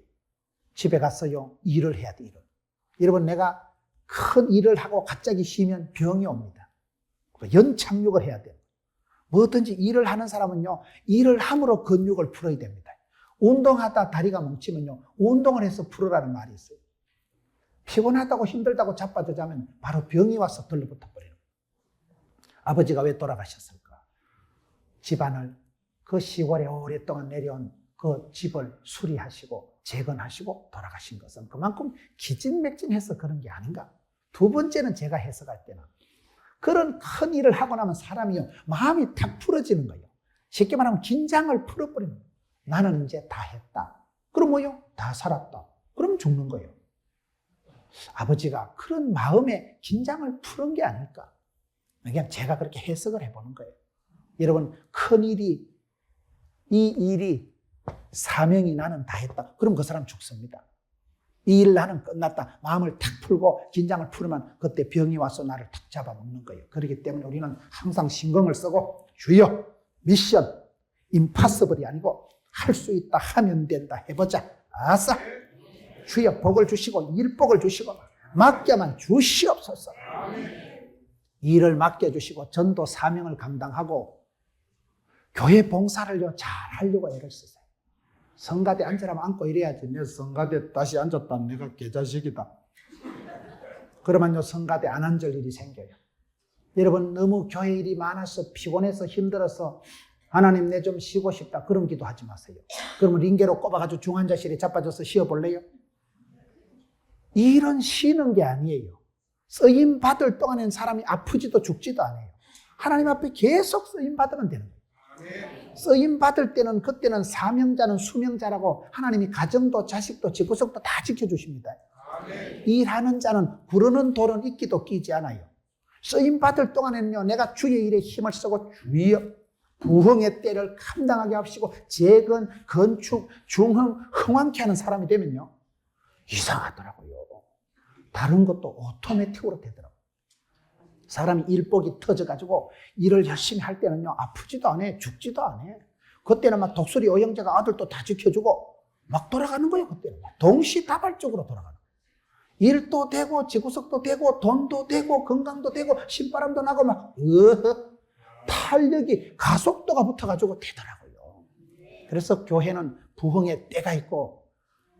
집에 가서요 일을 해야 돼. 일을. 여러분 내가 큰 일을 하고 갑자기 쉬면 병이 옵니다. 연착륙을 해야 돼요. 뭐든지 일을 하는 사람은요 일을 함으로 근육을 풀어야 됩니다. 운동하다 다리가 뭉치면요 운동을 해서 풀으라는 말이 있어요. 피곤하다고 힘들다고 자빠져 자면 바로 병이 와서 들러붙어 버려요. 아버지가 왜 돌아가셨을까? 집안을 그 시골에 오랫동안 내려온 그 집을 수리하시고 재건하시고 돌아가신 것은 그만큼 기진맥진해서 그런 게 아닌가. 두 번째는 제가 해석할 때는 그런 큰 일을 하고 나면 사람이요 마음이 탁 풀어지는 거예요. 쉽게 말하면 긴장을 풀어버리는 거예요. 나는 이제 다 했다. 그럼 뭐요? 다 살았다. 그럼 죽는 거예요. 아버지가 그런 마음에 긴장을 푸는 게 아닐까. 그냥 제가 그렇게 해석을 해보는 거예요. 여러분 큰 일이 이 일이 사명이 나는 다 했다. 그럼 그 사람 죽습니다. 이 일 나는 끝났다. 마음을 탁 풀고 긴장을 풀으면 그때 병이 와서 나를 탁 잡아먹는 거예요. 그렇기 때문에 우리는 항상 신경을 쓰고 주여 미션 임파서블이 아니고 할 수 있다 하면 된다 해보자. 아싸 주여 복을 주시고 일복을 주시고 맡겨만 주시옵소서. 일을 맡겨주시고 전도 사명을 감당하고 교회 봉사를요 잘 하려고 애를 쓰세요. 성가대 앉으라면 앉고 이래야지. 내 성가대 다시 앉았다. 내가 개자식이다. 그러면요 성가대 안 앉을 일이 생겨요. 여러분 너무 교회 일이 많아서 피곤해서 힘들어서 하나님 내 좀 쉬고 싶다. 그런 기도하지 마세요. 그러면 링게로 꼽아가지고 중환자실에 자빠져서 쉬어볼래요? 이런 쉬는 게 아니에요. 쓰임 받을 동안엔 사람이 아프지도 죽지도 않아요. 하나님 앞에 계속 쓰임 받으면 되는 거예요. 쓰임 받을 때는 그때는 사명자는 수명자라고 하나님이 가정도 자식도 집구석도 다 지켜주십니다. 일하는 자는 구르는 돌은 이끼도 끼지 않아요. 쓰임 받을 동안에는요, 내가 주의 일에 힘을 쓰고 주여 부흥의 때를 감당하게 하시고 재건, 건축, 중흥, 흥왕케 하는 사람이 되면요, 이상하더라고요. 다른 것도 오토매틱으로 되더라고요. 사람이 일복이 터져가지고 일을 열심히 할 때는요, 아프지도 않아요. 죽지도 않아요. 그때는 막 독수리 어영자가 아들도 다 지켜주고 막 돌아가는 거예요. 그때는 동시다발적으로 돌아가는 거예요. 일도 되고 지구석도 되고 돈도 되고 건강도 되고 신바람도 나고 막 탄력이 가속도가 붙어가지고 되더라고요. 그래서 교회는 부흥의 때가 있고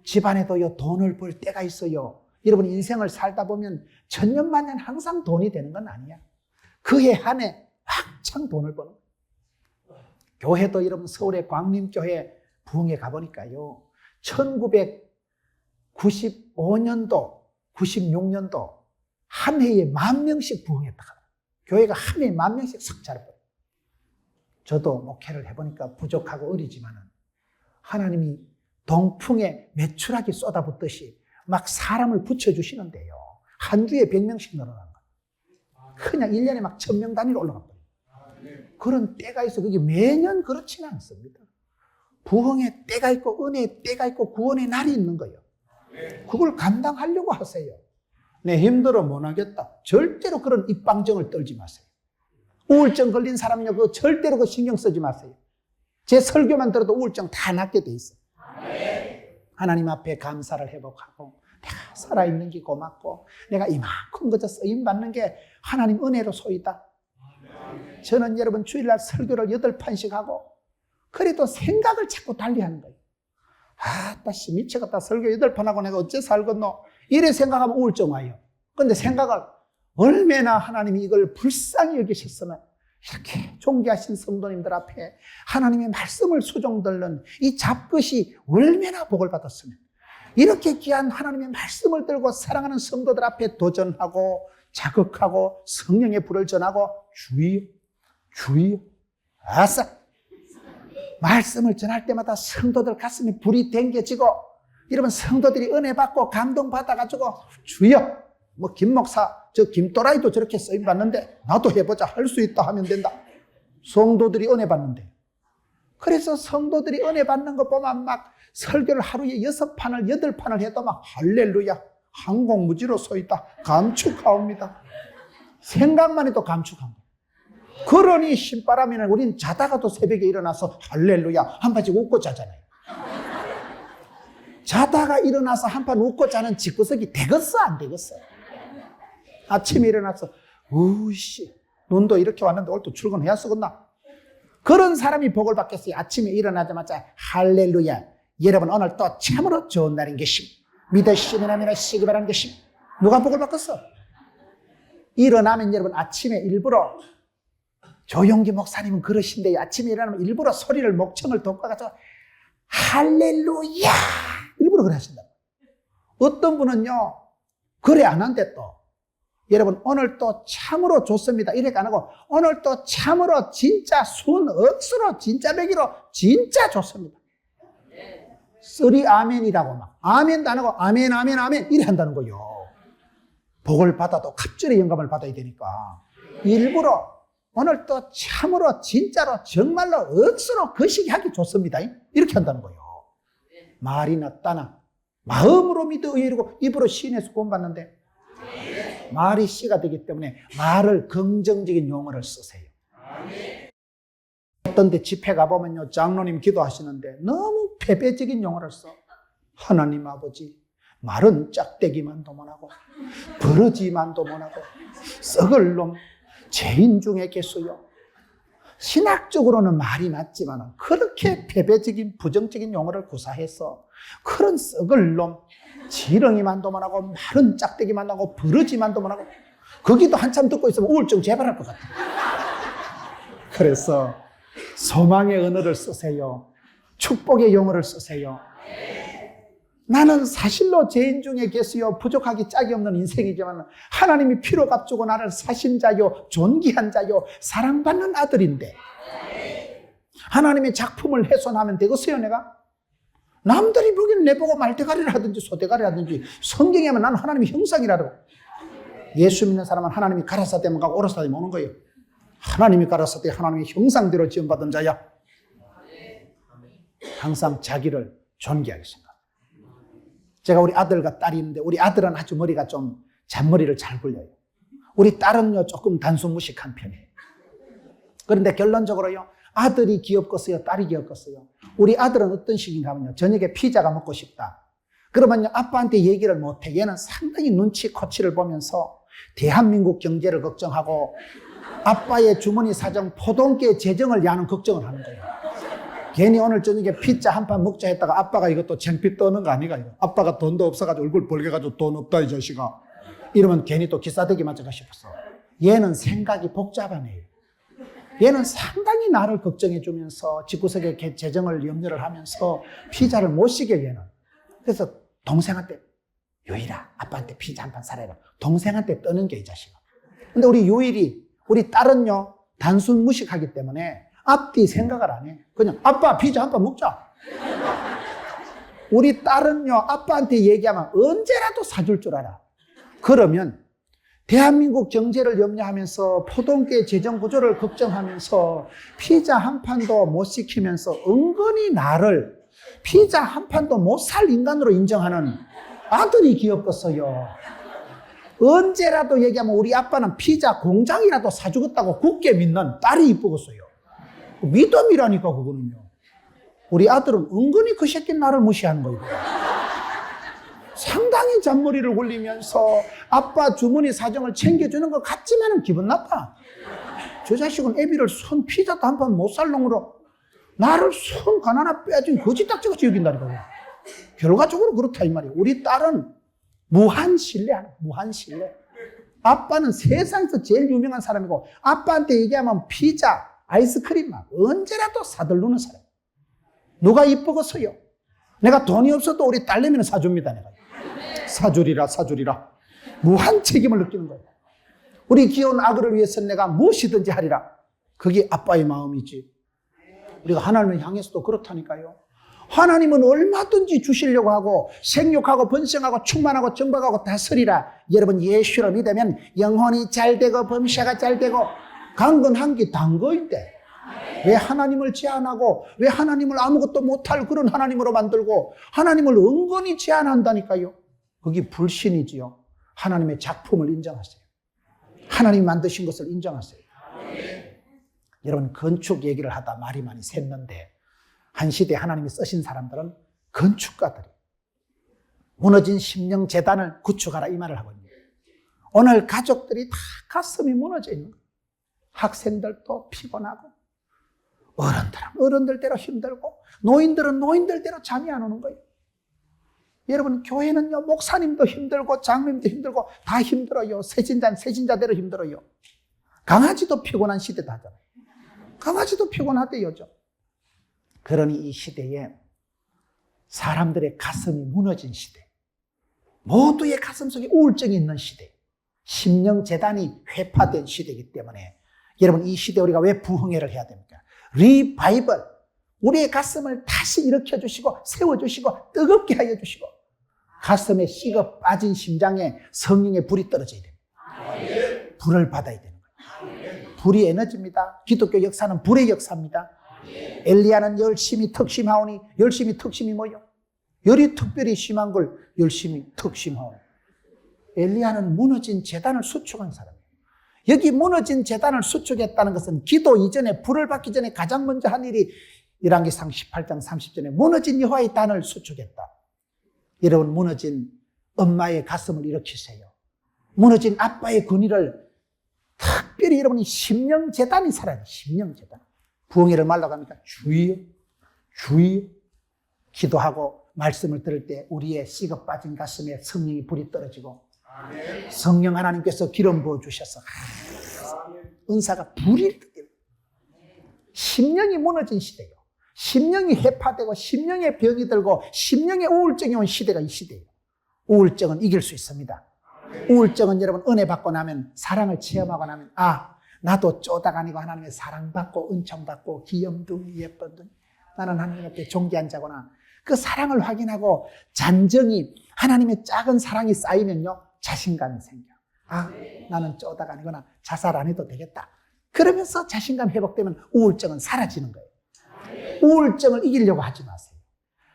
집안에도요 돈을 벌 때가 있어요. 여러분 인생을 살다 보면 천년만년 항상 돈이 되는 건 아니야. 그해 한 해 한창 돈을 버는 거예요. 교회도 여러분 서울의 광림교회 부흥에 가보니까요, 1995년도 96년도 한 해에 10,000명씩 부흥했다. 교회가 한 해에 10,000명씩 석자를 벌어요. 저도 목회를 해보니까 부족하고 어리지만 하나님이 동풍에 메추라기 쏟아붓듯이 막 사람을 붙여주시는데요. 한 주에 100명씩 늘어나는 거예요. 그냥 1년에 막 1,000명 단위로 올라가 버려요. 그런 때가 있어. 그게 매년 그렇지는 않습니다. 부흥의 때가 있고 은혜의 때가 있고 구원의 날이 있는 거예요. 그걸 감당하려고 하세요. 내 힘들어 못 하겠다. 절대로 그런 입방정을 떨지 마세요. 우울증 걸린 사람은요, 그거 절대로 그 신경 쓰지 마세요. 제 설교만 들어도 우울증 다 낫게 돼 있어요. 하나님 앞에 감사를 회복하고 내가 살아있는 게 고맙고 내가 이만큼 그저 쓰임받는 게 하나님 은혜로 소이다. 저는 여러분 주일날 설교를 8판씩 하고 그래도 생각을 자꾸 달리하는 거예요. 아따씨 미치겠다. 설교 8판 하고 내가 어째 살겠노? 이래 생각하면 우울증 와요. 그런데 생각을 얼마나 하나님이 이걸 불쌍히 여기셨으면 이렇게 존귀하신 성도님들 앞에 하나님의 말씀을 수종 들는 이 잡것이 얼마나 복을 받았으면 이렇게 귀한 하나님의 말씀을 들고 사랑하는 성도들 앞에 도전하고 자극하고 성령의 불을 전하고 주여 아싸 말씀을 전할 때마다 성도들 가슴에 불이 땡겨지고 여러분 성도들이 은혜 받고 감동 받아가지고 주여 뭐 김 목사 저 김또라이도 저렇게 쓰임 받는데 나도 해보자 할 수 있다 하면 된다. 성도들이 은혜 받는데. 그래서 성도들이 은혜 받는 거 보면 막 설교를 하루에 6판을 8판을 해도 막 할렐루야 항공무지로 서 있다 감축하옵니다. 생각만 해도 감축합니다. 그러니 신바람에는 우린 자다가도 새벽에 일어나서 할렐루야 한 판씩 웃고 자잖아요. 자다가 일어나서 한 판 웃고 자는 집구석이 되겠어 안 되겠어? 아침에 일어나서 우씨 눈도 이렇게 왔는데 오늘 또 출근해야 쓰겠나? 그런 사람이 복을 받겠어요. 아침에 일어나자마자 할렐루야 여러분 오늘 또 참으로 좋은 날인 것임 믿으시면 하면 시기 바라는 것임. 누가 복을 받겠어? 일어나면 여러분 아침에 일부러 조용기 목사님은 그러신데요. 아침에 일어나면 일부러 소리를 목청을 돋궈가지고 할렐루야 일부러 그래 하신다. 어떤 분은요 그래 안 한대 또 여러분 오늘 또 참으로 좋습니다 이렇게 안 하고 오늘 또 참으로 진짜 순 억수로 진짜 배기로 진짜 좋습니다. 쓰리 아멘이라고 막 아멘도 안 하고 아멘 아멘 아멘 이래 한다는 거예요. 복을 받아도 갑절의 영감을 받아야 되니까 일부러 오늘 또 참으로 진짜로 정말로 억수로 거시기 하기 좋습니다 이렇게 한다는 거예요. 말이나 따나 마음으로 믿어 의이르고 입으로 시인해서 구원받는데 말이 씨가 되기 때문에 말을 긍정적인 용어를 쓰세요. 어떤 데 집회 가보면요 장로님 기도하시는데 너무 패배적인 용어를 써. 하나님 아버지 말은 짝대기만도 못하고 버러지만도 못하고 썩을 놈 죄인 중에 계수요. 신학적으로는 말이 맞지만 그렇게 패배적인 부정적인 용어를 구사해서 그런 썩을 놈 지렁이만도 못하고 마른 짝대기만 하고 버러지만도 못하고 거기도 한참 듣고 있으면 우울증 재발할 것 같아요. 그래서 소망의 언어를 쓰세요. 축복의 용어를 쓰세요. 나는 사실로 죄인 중에 계수요 부족하기 짝이 없는 인생이지만 하나님이 피로 값주고 나를 사신 자요 존귀한 자요 사랑받는 아들인데 하나님의 작품을 훼손하면 되겠어요 내가? 남들이 보기엔 내보고 말대가리를 하든지 소대가리를 하든지 성경에 하면 나는 하나님의 형상이라고. 예수 믿는 사람은 하나님이 가라사대만 가고 오라사대만 오는 거예요. 하나님이 가라사대 하나님의 형상대로 지음받은 자야. 항상 자기를 존귀하게 생각합니다. 제가 우리 아들과 딸이 있는데 우리 아들은 아주 머리가 좀 잔머리를 잘 굴려요. 우리 딸은요 조금 단순무식한 편이에요. 그런데 결론적으로요 아들이 귀엽겠어요 딸이 귀엽겠어요? 우리 아들은 어떤 식인가 하면요 저녁에 피자가 먹고 싶다. 그러면요 아빠한테 얘기를 못해. 얘는 상당히 눈치코치를 보면서 대한민국 경제를 걱정하고 아빠의 주머니 사정 포동계 재정을 야는 걱정을 하는 거예요. 괜히 오늘 저녁에 피자 한 판 먹자 했다가 아빠가 이것도 창피 떠는 거 아니가 이거. 아빠가 돈도 없어가지고 얼굴 벌게가지고 돈 없다 이 자식아. 이러면 괜히 또 기싸대기 맞을까 싶었어. 얘는 생각이 복잡한 애예요. 얘는 상당히 나를 걱정해 주면서 집구석에 재정을 염려를 하면서 피자를 못 시켜 얘는. 그래서 동생한테 유일아 아빠한테 피자 한 판 사라라. 동생한테 떠는 게 이 자식아. 근데 우리 유일이 우리 딸은요 단순 무식하기 때문에 앞뒤 생각을 안 해. 그냥 아빠 피자 한 판 먹자. 우리 딸은요 아빠한테 얘기하면 언제라도 사줄 줄 알아. 그러면 대한민국 경제를 염려하면서 포동계 재정 구조를 걱정하면서 피자 한 판도 못 시키면서 은근히 나를 피자 한 판도 못 살 인간으로 인정하는 아들이 귀엽겠어요. 언제라도 얘기하면 우리 아빠는 피자 공장이라도 사주겠다고 굳게 믿는 딸이 이쁘겠어요. 믿음이라니까 그거는요. 우리 아들은 은근히 그 새끼 나를 무시하는 거예요. 상당히 잔머리를 굴리면서 아빠 주머니 사정을 챙겨주는 것 같지만은 기분 나빠. 저 자식은 애비를 손 피자도 한 판 못 살 놈으로 나를 손 가나나 빼준 거지딱지같이 여긴다니까요. 결과적으로 그렇다 이 말이에요. 우리 딸은 무한 신뢰하는 무한 신뢰. 아빠는 세상에서 제일 유명한 사람이고 아빠한테 얘기하면 피자, 아이스크림 막 언제라도 사들르는 사람. 누가 이쁘겠어요? 내가 돈이 없어도 우리 딸내미는 사줍니다. 내가 사주리라 사주리라. 무한 책임을 느끼는 거예요. 우리 귀여운 아들을 위해서 내가 무엇이든지 하리라. 그게 아빠의 마음이지. 우리가 하나님을 향해서도 그렇다니까요. 하나님은 얼마든지 주시려고 하고 생육하고 번성하고 충만하고 정박하고 다스리라. 여러분 예수를 믿으면 영혼이 잘되고 범사가 잘되고 강건한 게 단거인데 왜 하나님을 제한하고 왜 하나님을 아무것도 못할 그런 하나님으로 만들고 하나님을 은근히 제한한다니까요. 그게 불신이지요. 하나님의 작품을 인정하세요. 하나님이 만드신 것을 인정하세요. 여러분 건축 얘기를 하다 말이 많이 샜는데 한 시대에 하나님이 쓰신 사람들은 건축가들이 무너진 심령재단을 구축하라 이 말을 하거든요. 오늘 가족들이 다 가슴이 무너져 있는 거예요. 학생들도 피곤하고 어른들은 어른들대로 힘들고 노인들은 노인들대로 잠이 안 오는 거예요. 여러분 교회는요 목사님도 힘들고 장로님도 힘들고 다 힘들어요. 세신자는 세신자대로 힘들어요. 강아지도 피곤한 시대다 하잖아요. 강아지도 피곤하대 요즘. 그러니 이 시대에 사람들의 가슴이 무너진 시대, 모두의 가슴속에 우울증이 있는 시대, 심령재단이 회파된 시대이기 때문에 여러분 이 시대에 우리가 왜 부흥회를 해야 됩니까? 리바이벌, 우리의 가슴을 다시 일으켜주시고 세워주시고 뜨겁게 하여 주시고 가슴에 식어 빠진 심장에 성령의 불이 떨어져야 됩니다. 불을 받아야 되는 거예요. 불이 에너지입니다. 기독교 역사는 불의 역사입니다. 엘리야는 열심히 특심하오니 열심히 특심이 뭐요? 열이 특별히 심한 걸 열심히 특심하오니. 엘리야는 무너진 제단을 수축한 사람이에요. 여기 무너진 제단을 수축했다는 것은 기도 이전에 불을 받기 전에 가장 먼저 한 일이 열왕기상 18장 30절에 무너진 여호와의 단을 수축했다. 여러분 무너진 엄마의 가슴을 일으키세요. 무너진 아빠의 권위를 특별히 여러분이 심령재단이 살아야 돼요. 심령재단. 부흥회를 말라고 합니까? 주여 주여 기도하고 말씀을 들을 때 우리의 식어 빠진 가슴에 성령의 불이 떨어지고 성령 하나님께서 기름 부어주셔서 은사가 불이 심령이 무너진 시대예요. 심령이 해파되고 심령의 병이 들고 심령의 우울증이 온 시대가 이 시대예요. 우울증은 이길 수 있습니다. 우울증은 여러분 은혜 받고 나면, 사랑을 체험하고 나면, 나도 쪼다가 아니고 하나님의 사랑받고 은총받고 귀염둥이 예쁜둥이, 나는 하나님 앞에 존귀한 자구나. 그 사랑을 확인하고 잔정이, 하나님의 작은 사랑이 쌓이면요, 자신감이 생겨. 나는 쪼다가 아니구나. 자살 안 해도 되겠다. 그러면서 자신감 회복되면 우울증은 사라지는 거예요. 우울증을 이기려고 하지 마세요.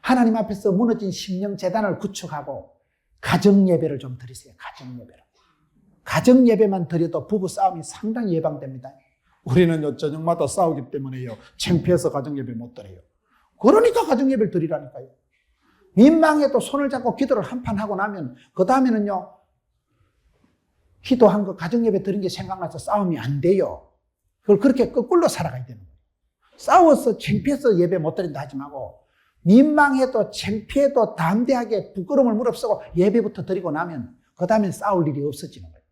하나님 앞에서 무너진 심령 재단을 구축하고 가정 예배를 좀 드리세요. 가정 예배를. 가정 예배만 드려도 부부 싸움이 상당히 예방됩니다. 우리는요, 저녁마다 싸우기 때문에요, 창피해서 가정 예배 못 드려요. 그러니까 가정 예배를 드리라니까요. 민망해도 손을 잡고 기도를 한판 하고 나면 그 다음에는요, 기도한 거 가정 예배 드린 게 생각나서 싸움이 안 돼요. 그걸 그렇게 거꾸로 살아가야 되는 거예요. 싸워서 창피해서 예배 못 드린다 하지 말고, 민망해도 창피해도 담대하게 부끄러움을 무릅쓰고 예배부터 드리고 나면 그 다음엔 싸울 일이 없어지는 거예요.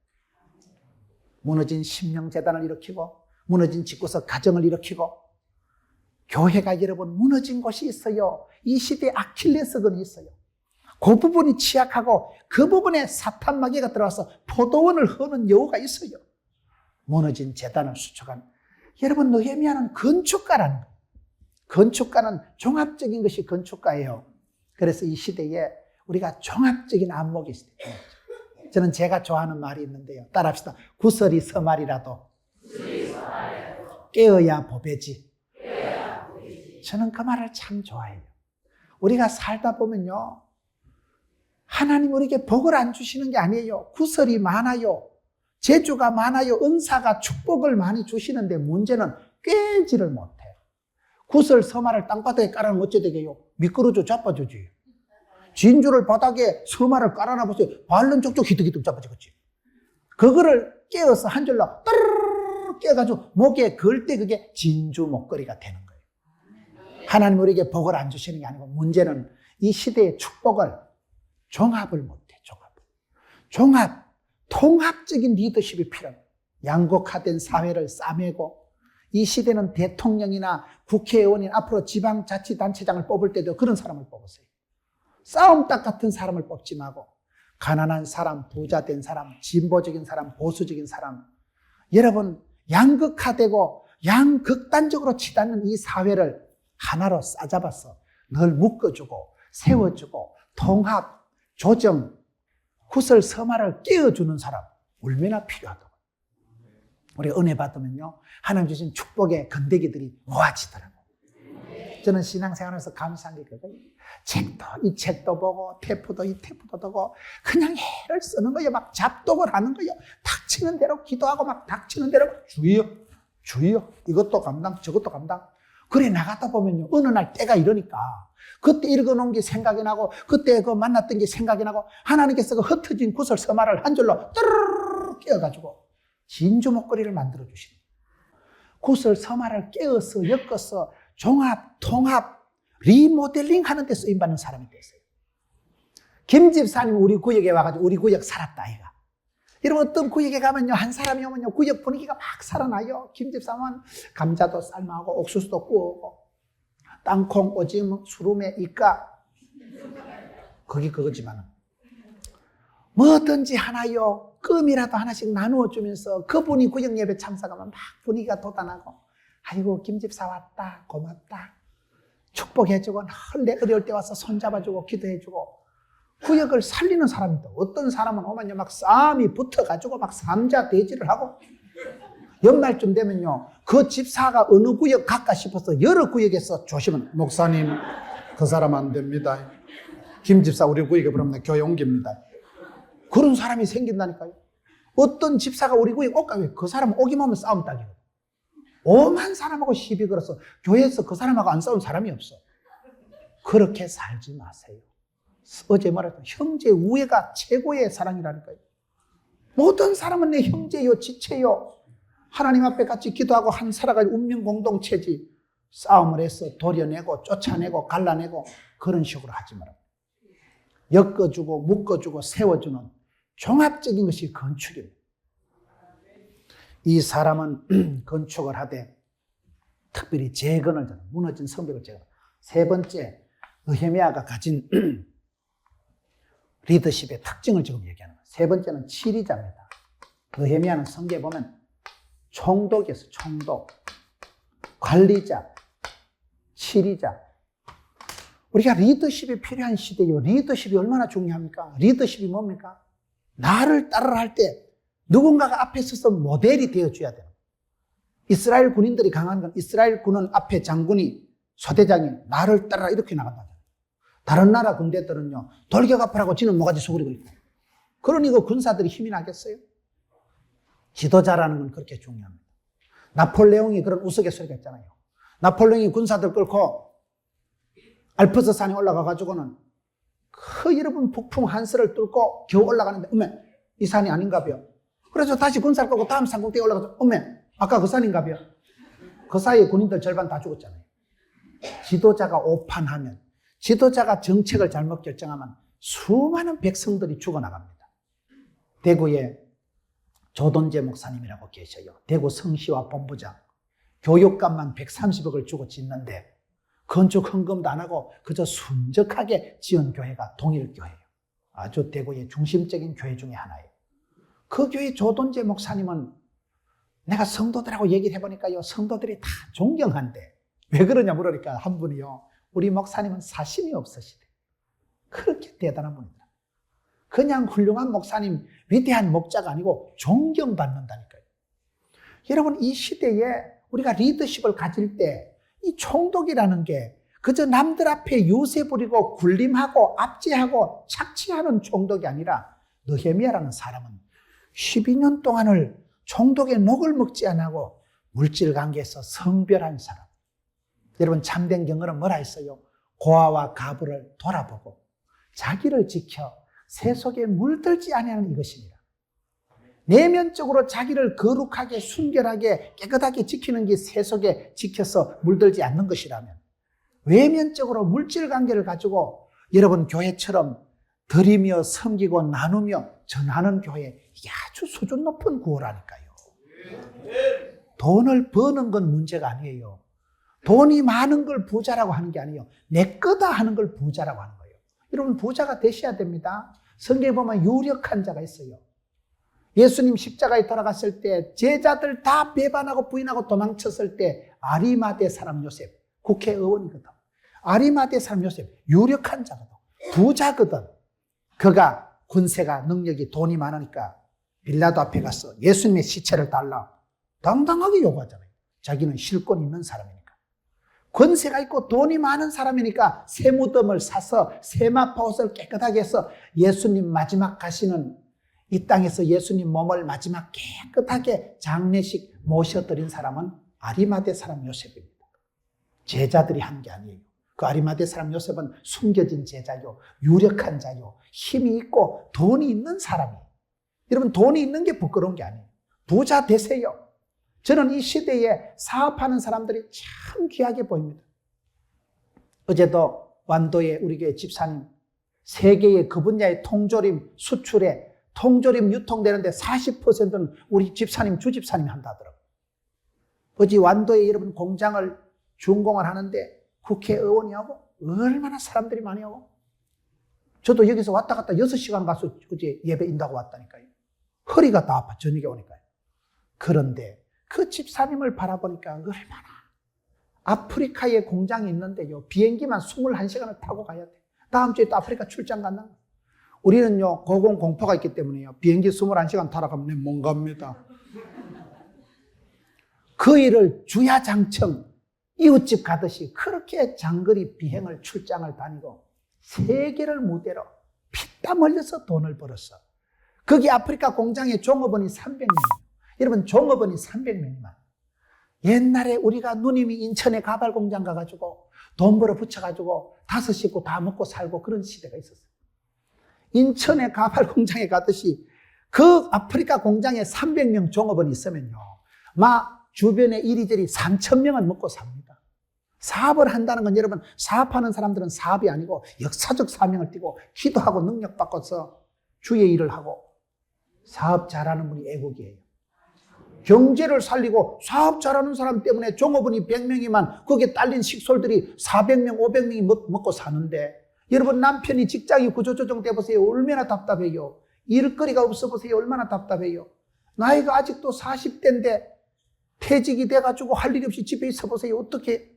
무너진 심령재단을 일으키고, 무너진 집구석 가정을 일으키고, 교회가 여러분 무너진 곳이 있어요. 이 시대에 아킬레스건이 있어요. 그 부분이 취약하고 그 부분에 사탄 마귀가 들어와서 포도원을 허는 여우가 있어요. 무너진 재단을 수축한, 여러분, 느헤미야는 건축가라는 거예요. 건축가는 종합적인 것이 건축가예요. 그래서 이 시대에 우리가 종합적인 안목이 있어요. 저는 제가 좋아하는 말이 있는데요. 따라합시다. 구설이 서말이라도 깨어야 보배지. 저는 그 말을 참 좋아해요. 우리가 살다 보면요, 하나님 우리에게 복을 안 주시는 게 아니에요. 구설이 많아요. 재주가 많아요. 은사가 축복을 많이 주시는데 문제는 깨지를 못해요. 구설 서말을 땅바닥에 깔아놓으면 어째 되게요? 미끄러져 자빠지지. 진주를 바닥에 서말을 깔아놔보세요. 발른 쪽쪽 히득히득 자빠지겠지. 그거를 깨어서 한 줄로 따르르르 깨가지고 목에 걸 때 그게 진주 목걸이가 되는 거예요. 하나님 우리에게 복을 안 주시는 게 아니고, 문제는 이 시대의 축복을 종합을 못해. 종합, 통합적인 리더십이 필요해요. 양극화된 사회를 싸매고, 이 시대는 대통령이나 국회의원이 앞으로 지방자치단체장을 뽑을 때도 그런 사람을 뽑으세요. 싸움닭 같은 사람을 뽑지 말고, 가난한 사람, 부자된 사람, 진보적인 사람, 보수적인 사람, 여러분, 양극화되고 양극단적으로 치닫는 이 사회를 하나로 싸잡아서 늘 묶어주고 세워주고 통합, 조정, 구설 서말을 깨워주는 사람 얼마나 필요하다고. 우리 은혜 받으면요, 하나님 주신 축복의 건더기들이 모아지더라고요. 저는 신앙생활에서 감사한 게 그거예요. 이 책도 보고, 테프도 이 테프도 보고, 그냥 해를 쓰는 거예요. 막 잡독을 하는 거예요. 닥치는 대로 기도하고, 막 닥치는 대로 주여, 이것도 감당, 저것도 감당. 그래 나가다 보면요, 어느 날 때가 이러니까 그때 읽어놓은 게 생각이 나고, 그때 그 만났던 게 생각이 나고, 하나님께서 그 흩어진 구설 서말을 한 줄로 뜨르르르 깨어가지고 진주 목걸이를 만들어 주시는 거예요. 구설 서말을 깨어서 엮어서 종합, 통합, 리모델링 하는 데 쓰임받는 사람이 됐어요. 김 집사님 우리 구역에 와가지고 우리 구역 살았다 아이가. 여러분, 어떤 구역에 가면요, 한 사람이 오면요, 구역 분위기가 막 살아나요. 김 집사님은 감자도 삶아오고 옥수수도 구워오고 땅콩, 오징어, 수루메, 이까, 거기 그거지만 뭐든지 하나요, 껌이라도 하나씩 나누어 주면서 그분이 구역 예배 참석하면 막 분위기가 돋아나고, 아이고 김 집사 왔다, 고맙다, 축복해주고, 늘 어려울 때 와서 손잡아주고 기도해주고, 구역을 살리는 사람이 있다. 어떤 사람은 오면요, 막 싸움이 붙어가지고 막 삼자 대지를 하고, 연말쯤 되면요, 그 집사가 어느 구역 갈까 싶어서 여러 구역에서 조심은, 목사님 그 사람 안 됩니다, 김 집사 우리 구역에 그러면 교회 옮깁니다, 그런 사람이 생긴다니까요. 어떤 집사가 우리 구역에 올까, 그 사람 오기만 하면 싸움 따기거든. 오만 사람하고 시비 걸어서 교회에서 그 사람하고 안 싸운 사람이 없어. 그렇게 살지 마세요. 어제 말했던 형제 우애가 최고의 사랑이라니까요. 모든 사람은 내 형제요, 지체요. 하나님 앞에 같이 기도하고 한 살아갈 운명 공동체지, 싸움을 해서 도려내고 쫓아내고 갈라내고 그런 식으로 하지 말아요. 엮어주고 묶어주고 세워주는 종합적인 것이 건축입니다. 이 사람은 건축을 하되 특별히 재건을 저는 무너진 성벽을 재건. 세 번째, 느헤미야가 가진 리더십의 특징을 지금 얘기하는 거예요. 세 번째는 치리자입니다. 느헤미야는 성경에 보면 총독이었어요. 총독, 관리자, 치리자. 우리가 리더십이 필요한 시대요. 리더십이 얼마나 중요합니까? 리더십이 뭡니까? 나를 따르라 할 때 누군가가 앞에 서서 모델이 되어줘야 돼요. 이스라엘 군인들이 강한 건 이스라엘 군은 앞에 장군이 소대장이 나를 따르라 이렇게 나간다. 다른 나라 군대들은요, 돌격 앞으라고 지는 모가지 수그리고 있고. 그러니 그 군사들이 힘이 나겠어요? 지도자라는 건 그렇게 중요합니다. 나폴레옹이 그런 우스갯소리가 있잖아요. 나폴레옹이 군사들 끌고 알프스 산에 올라가가지고는 그 여러분 북풍 한스를 뚫고 겨우 올라가는데, 어메, 이 산이 아닌가벼. 그래서 다시 군사를 끌고 다음 산꼭대기에 올라가서, 어메, 아까 그 산인가벼. 그 사이에 군인들 절반 다 죽었잖아요. 지도자가 오판하면, 지도자가 정책을 잘못 결정하면 수많은 백성들이 죽어나갑니다. 대구에 조돈재 목사님이라고 계셔요. 대구 성시와 본부장. 교육값만 130억을 주고 짓는데 건축 헌금도 안 하고 그저 순적하게 지은 교회가 동일교회예요. 아주 대구의 중심적인 교회 중에 하나예요. 그 교회 조돈재 목사님은 내가 성도들하고 얘기를 해보니까요, 성도들이 다 존경한대. 왜 그러냐 물으니까 한 분이요, 우리 목사님은 사심이 없으시대. 그렇게 대단한 분이다. 그냥 훌륭한 목사님, 위대한 목자가 아니고 존경받는다니까요. 여러분, 이 시대에 우리가 리더십을 가질 때 이 총독이라는 게 그저 남들 앞에 유세 부리고 군림하고 압제하고 착취하는 총독이 아니라, 느헤미야라는 사람은 12년 동안을 총독의 녹을 먹지 않고 물질 관계에서 성별한 사람. 여러분, 참된 경건은 뭐라 했어요? 고아와 가부를 돌아보고 자기를 지켜 세속에 물들지 아니하는 이것입니다. 내면적으로 자기를 거룩하게 순결하게 깨끗하게 지키는 게 세속에 지켜서 물들지 않는 것이라면, 외면적으로 물질 관계를 가지고 여러분 교회처럼 드리며 섬기고 나누며 전하는 교회, 이게 아주 수준 높은 구호라니까요. 돈을 버는 건 문제가 아니에요. 돈이 많은 걸 부자라고 하는 게 아니에요. 내 거다 하는 걸 부자라고 하는 거예요. 여러분, 부자가 되셔야 됩니다. 성경에 보면 유력한 자가 있어요. 예수님 십자가에 돌아갔을 때 제자들 다 배반하고 부인하고 도망쳤을 때 아리마대 사람 요셉, 국회의원이거든. 아리마대 사람 요셉, 유력한 자거든. 부자거든. 그가 군세가 능력이 돈이 많으니까 빌라도 앞에 가서 예수님의 시체를 달라 당당하게 요구하잖아요. 자기는 실권 있는 사람이니까. 권세가 있고 돈이 많은 사람이니까 세무덤을 사서 세마포 옷을 깨끗하게 해서 예수님 마지막 가시는 이 땅에서 예수님 몸을 마지막 깨끗하게 장례식 모셔드린 사람은 아리마대 사람 요셉입니다. 제자들이 한 게 아니에요. 그 아리마대 사람 요셉은 숨겨진 제자요, 유력한 자요, 힘이 있고 돈이 있는 사람이에요. 여러분, 돈이 있는 게 부끄러운 게 아니에요. 부자 되세요. 저는 이 시대에 사업하는 사람들이 참 귀하게 보입니다. 어제도 완도에 우리 교회 집사님, 세계의 그 분야의 통조림 수출에 통조림 유통되는데 40%는 우리 집사님, 주집사님이 한다더라고요. 어제 완도에 여러분 공장을 준공을 하는데 국회의원이 하고 얼마나 사람들이 많이 하고, 저도 여기서 왔다 갔다 6시간 가서 어제 예배 인다고 왔다니까요. 허리가 다 아파, 저녁에 오니까요. 그런데 그 집사님을 바라보니까 얼마나, 아프리카에 공장이 있는데요, 비행기만 21시간을 타고 가야 돼. 다음 주에 또 아프리카 출장 간다. 우리는요, 고공공포가 있기 때문에요, 비행기 21시간 타러 가면 못 갑니다. 그 일을 주야장청 이웃집 가듯이 그렇게 장거리 비행을 출장을 다니고 세계를 무대로 피땀 흘려서 돈을 벌었어. 거기 아프리카 공장의 종업원이 300명이에요. 여러분, 종업원이 300명이면 옛날에 우리가 누님이 인천에 가발 공장 가가지고 돈 벌어 붙여가지고 5 식구 다 먹고 살고 그런 시대가 있었어요. 인천에 가발 공장에 가듯이 그 아프리카 공장에 300명 종업원이 있으면요, 막 주변에 이리저리 3,000명은 먹고 삽니다. 사업을 한다는 건 여러분, 사업하는 사람들은 사업이 아니고 역사적 사명을 띠고 기도하고 능력 바꿔서 주의 일을 하고 사업 잘하는 분이 애국이에요. 경제를 살리고 사업 잘하는 사람 때문에 종업원이 100명이면 거기에 딸린 식솔들이 400명, 500명이 먹고 사는데 여러분 남편이 직장이 구조조정돼 보세요. 얼마나 답답해요. 일거리가 없어 보세요. 얼마나 답답해요. 나이가 아직도 40대인데 퇴직이 돼가지고 할 일이 없이 집에 있어 보세요. 어떻게?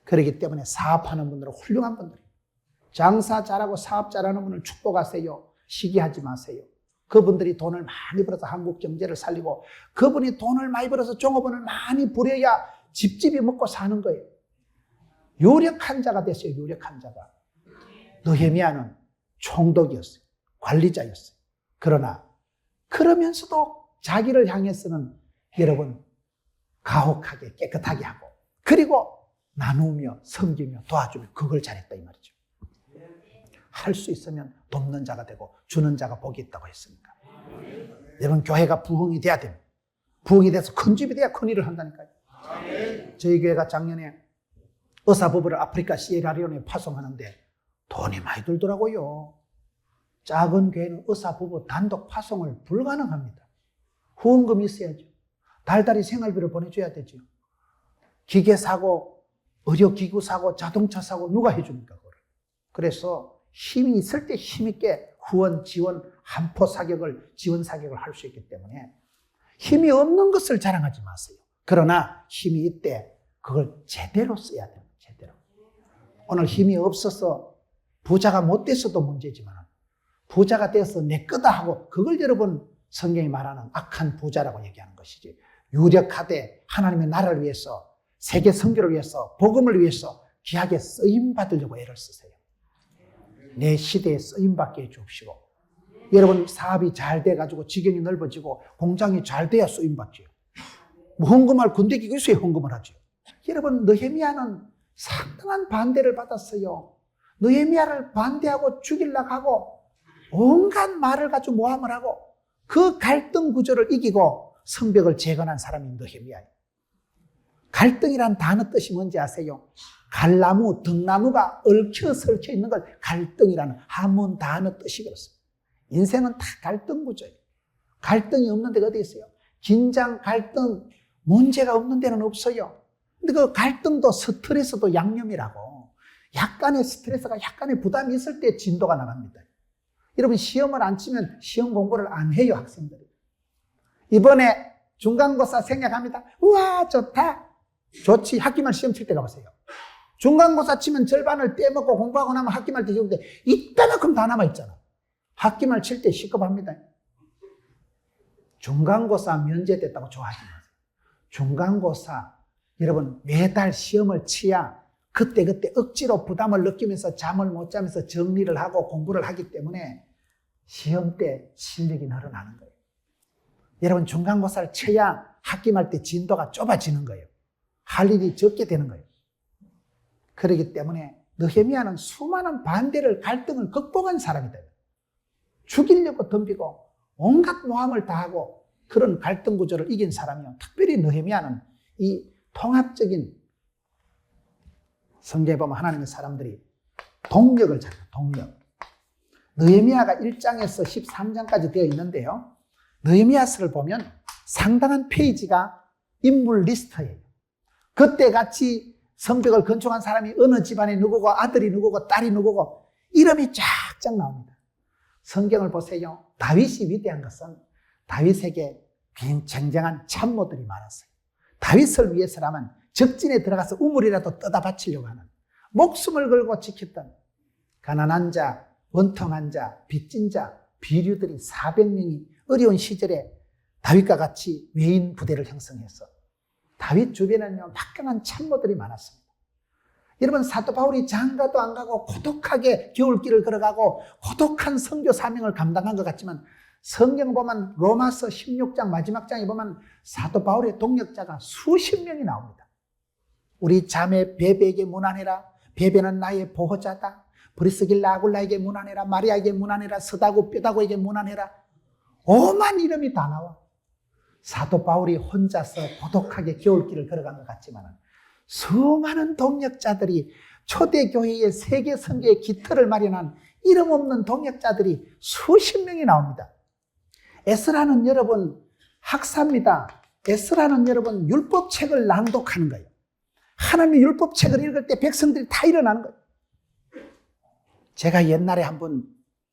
그렇기 때문에 사업하는 분들은 훌륭한 분들이에요. 장사 잘하고 사업 잘하는 분을 축복하세요. 시기하지 마세요. 그분들이 돈을 많이 벌어서 한국 경제를 살리고 그분이 돈을 많이 벌어서 종업원을 많이 부려야 집집이 먹고 사는 거예요. 유력한 자가 됐어요. 유력한 자가. 느헤미야는 총독이었어요. 관리자였어요. 그러나 그러면서도 자기를 향해서는 여러분 가혹하게 깨끗하게 하고 그리고 나누며 섬기며 도와주며 그걸 잘했다 이 말이죠. 할 수 있으면 돕는 자가 되고 주는 자가 복이 있다고 했으니까. 여러분 교회가 부흥이 돼야 됩니다. 부흥이 돼서 큰 집이 돼야 큰 일을 한다니까요. 저희 교회가 작년에 의사 부부를 아프리카 시에라리온에 파송하는데 돈이 많이 들더라고요. 작은 교회는 의사 부부 단독 파송을 불가능합니다. 후원금이 있어야죠. 달달이 생활비를 보내줘야 되죠. 기계 사고, 의료기구 사고, 자동차 사고 누가 해줍니까? 그걸. 그래서 힘이 있을 때 힘있게 후원, 지원, 한포 사격을, 지원 사격을 할 수 있기 때문에 힘이 없는 것을 자랑하지 마세요. 그러나 힘이 있대 그걸 제대로 써야 돼요. 제대로. 오늘 힘이 없어서 부자가 못 돼서도 문제지만 부자가 되어서 내 거다 하고 그걸 여러분 성경이 말하는 악한 부자라고 얘기하는 것이지. 유력하되 하나님의 나라를 위해서 세계 선교를 위해서 복음을 위해서 귀하게 쓰임받으려고 애를 쓰세요. 내 시대에 쓰임받게 해주십시오. 여러분 사업이 잘 돼가지고 지경이 넓어지고 공장이 잘 돼야 쓰임받죠. 뭐 헌금할 군대 기구 있어야 헌금을 하죠. 여러분 느헤미야는 상당한 반대를 받았어요. 느헤미야를 반대하고 죽이려고 하고 온갖 말을 가지고 모함을 하고 그 갈등 구조를 이기고 성벽을 재건한 사람이 느헤미야예요. 갈등이란 단어 뜻이 뭔지 아세요? 갈나무, 등나무가 얽혀 설켜 있는 걸 갈등이라는 한문 단어 뜻이 그렇습니다. 인생은 다 갈등 구조예요. 갈등이 없는 데가 어디 있어요? 긴장, 갈등, 문제가 없는 데는 없어요. 근데 그 갈등도 스트레스도 양념이라고. 약간의 스트레스가 약간의 부담이 있을 때 진도가 나갑니다. 여러분 시험을 안 치면 시험 공부를 안 해요, 학생들이. 이번에 중간고사 생략합니다. 우와 좋다. 좋지. 학기말 시험 칠 때 가보세요. 중간고사 치면 절반을 떼먹고 공부하고 나면 학기말 때 시험인데 이따만큼 다 남아있잖아. 학기말 칠 때 시급합니다. 중간고사 면제됐다고 좋아하지 마세요. 중간고사 여러분 매달 시험을 치야 그때그때 억지로 부담을 느끼면서 잠을 못 자면서 정리를 하고 공부를 하기 때문에 시험 때 실력이 늘어나는 거예요. 여러분 중간고사를 쳐야 학기말 때 진도가 좁아지는 거예요. 할 일이 적게 되는 거예요. 그렇기 때문에 느헤미야는 수많은 반대를 갈등을 극복한 사람이다. 죽이려고 덤비고 온갖 모함을 다하고 그런 갈등 구조를 이긴 사람이요. 특별히 느헤미야는 이 통합적인 성경에 보면 하나님의 사람들이 동력을 잘해요. 동력. 느헤미야가 1장에서 13장까지 되어 있는데요. 느헤미야서를 보면 상당한 페이지가 인물 리스트예요. 그때 같이 성벽을 건축한 사람이 어느 집안에 누구고 아들이 누구고 딸이 누구고 이름이 쫙쫙 나옵니다. 성경을 보세요. 다윗이 위대한 것은 다윗에게 쟁쟁한 참모들이 많았어요. 다윗을 위해서라면 적진에 들어가서 우물이라도 떠다 바치려고 하는 목숨을 걸고 지켰던 가난한 자, 원통한 자, 빚진 자, 비류들이 400명이 어려운 시절에 다윗과 같이 외인 부대를 형성해서 다윗 주변에는 막강한 참모들이 많았습니다. 여러분 사도 바울이 장가도 안 가고 고독하게 겨울길을 걸어가고 고독한 선교 사명을 감당한 것 같지만 성경 보면 로마서 16장 마지막 장에 보면 사도 바울의 동역자가 수십 명이 나옵니다. 우리 자매 베베에게 문안해라. 베베는 나의 보호자다. 브리스길라 아굴라에게 문안해라. 마리아에게 문안해라. 서다구 뼈다구에게 문안해라. 오만 이름이 다 나와. 사도 바울이 혼자서 고독하게 겨울길을 걸어간 것 같지만 수많은 동역자들이 초대교회의 세계 선교의 기틀을 마련한 이름 없는 동역자들이 수십 명이 나옵니다. 에스라는 여러분 학사입니다. 에스라는 여러분 율법책을 낭독하는 거예요. 하나님의 율법책을 읽을 때 백성들이 다 일어나는 거예요. 제가 옛날에 한번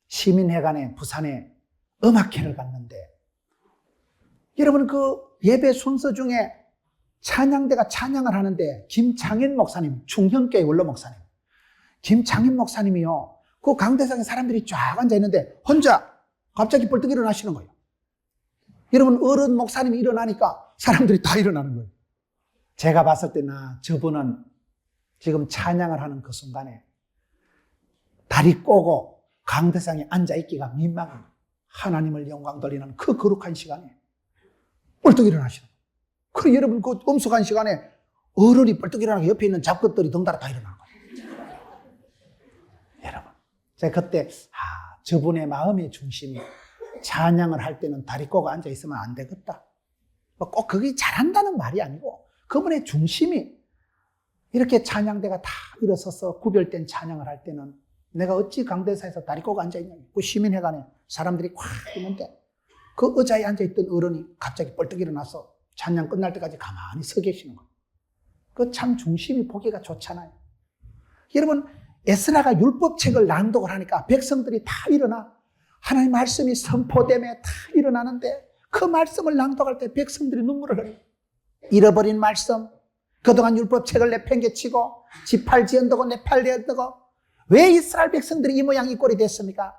시민회관에 부산에 음악회를 갔는데 여러분 그 예배 순서 중에 찬양대가 찬양을 하는데 김창인 목사님, 충현교회 원로 목사님, 김창인 목사님이요. 그 강대상에 사람들이 쫙 앉아 있는데 혼자 갑자기 벌떡 일어나시는 거예요. 여러분 어른 목사님이 일어나니까 사람들이 다 일어나는 거예요. 제가 봤을 때 저분은 지금 찬양을 하는 그 순간에 다리 꼬고 강대상에 앉아있기가 민망한 하나님을 영광 돌리는 그 거룩한 시간에 벌떡 일어나시는 거예요. 그리고 여러분 그 엄숙한 시간에 어른이 벌떡 일어나고 옆에 있는 잡것들이 덩달아 다 일어나는 거예요. 여러분 제가 그때 저분의 마음의 중심이 찬양을 할 때는 다리 꼬고 앉아있으면 안 되겠다. 꼭 그게 잘한다는 말이 아니고 그분의 중심이 이렇게 찬양대가 다 일어서서 구별된 찬양을 할 때는 내가 어찌 강대사에서 다리 꼬고 앉아있냐. 그 시민회관에 사람들이 꽉 있는데 그 의자에 앉아있던 어른이 갑자기 벌떡 일어나서 찬양 끝날 때까지 가만히 서 계시는 거예요. 그 참 중심이 보기가 좋잖아요. 여러분 에스라가 율법책을 낭독을 하니까 백성들이 다 일어나 하나님의 말씀이 선포됨에 다 일어나는데 그 말씀을 낭독할 때 백성들이 눈물을 흘려요. 잃어버린 말씀, 그동안 율법책을 내팽개치고 지팔지언더고 내팔되었다고 왜 이스라엘 백성들이 이 모양 이 꼴이 됐습니까?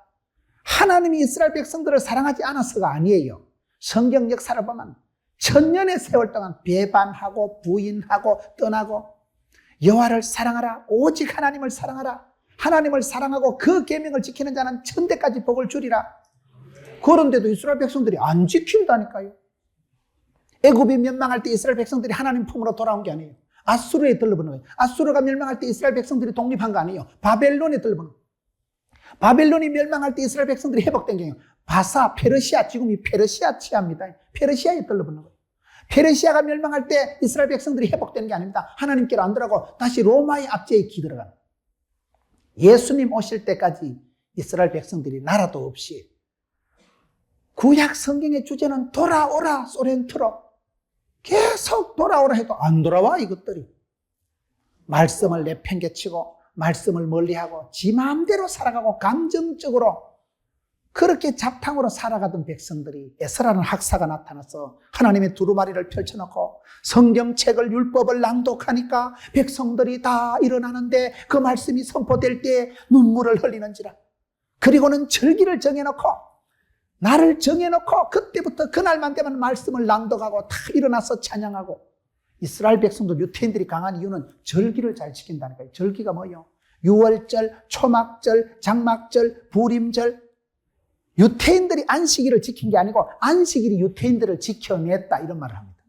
하나님이 이스라엘 백성들을 사랑하지 않아서가 아니에요. 성경 역사를 보면 천년의 세월 동안 배반하고 부인하고 떠나고 여호와를 사랑하라, 오직 하나님을 사랑하라, 하나님을 사랑하고 그 계명을 지키는 자는 천대까지 복을 주리라. 그런데도 이스라엘 백성들이 안 지킨다니까요. 애굽이 멸망할 때 이스라엘 백성들이 하나님 품으로 돌아온 게 아니에요. 아수르에 들러보는 거예요. 아수르가 멸망할 때 이스라엘 백성들이 독립한 거 아니에요. 바벨론에 들러보는 거예요. 바벨론이 멸망할 때 이스라엘 백성들이 회복된 게 아니에요. 바사, 페르시아, 지금이 페르시아 치하입니다. 페르시아에 들러보는 거예요. 페르시아가 멸망할 때 이스라엘 백성들이 회복된 게 아닙니다. 하나님께로 안 들어가고 다시 로마의 압제에 기들어가는 거예요. 예수님 오실 때까지 이스라엘 백성들이 나라도 없이 구약 성경의 주제는 돌아오라 소렌 틀어 계속 돌아오라 해도 안 돌아와. 이것들이 말씀을 내팽개치고 말씀을 멀리하고 지 마음대로 살아가고 감정적으로 그렇게 잡탕으로 살아가던 백성들이 에스라는 학사가 나타나서 하나님의 두루마리를 펼쳐놓고 성경책을 율법을 낭독하니까 백성들이 다 일어나는데 그 말씀이 선포될 때 눈물을 흘리는지라. 그리고는 절기를 정해놓고 나를 정해놓고 그때부터 그날만 되면 말씀을 낭독하고 다 일어나서 찬양하고. 이스라엘 백성도 유태인들이 강한 이유는 절기를 잘 지킨다니까요. 절기가 뭐예요? 유월절, 초막절, 장막절, 부림절. 유태인들이 안식일을 지킨 게 아니고 안식일이 유태인들을 지켜냈다 이런 말을 합니다.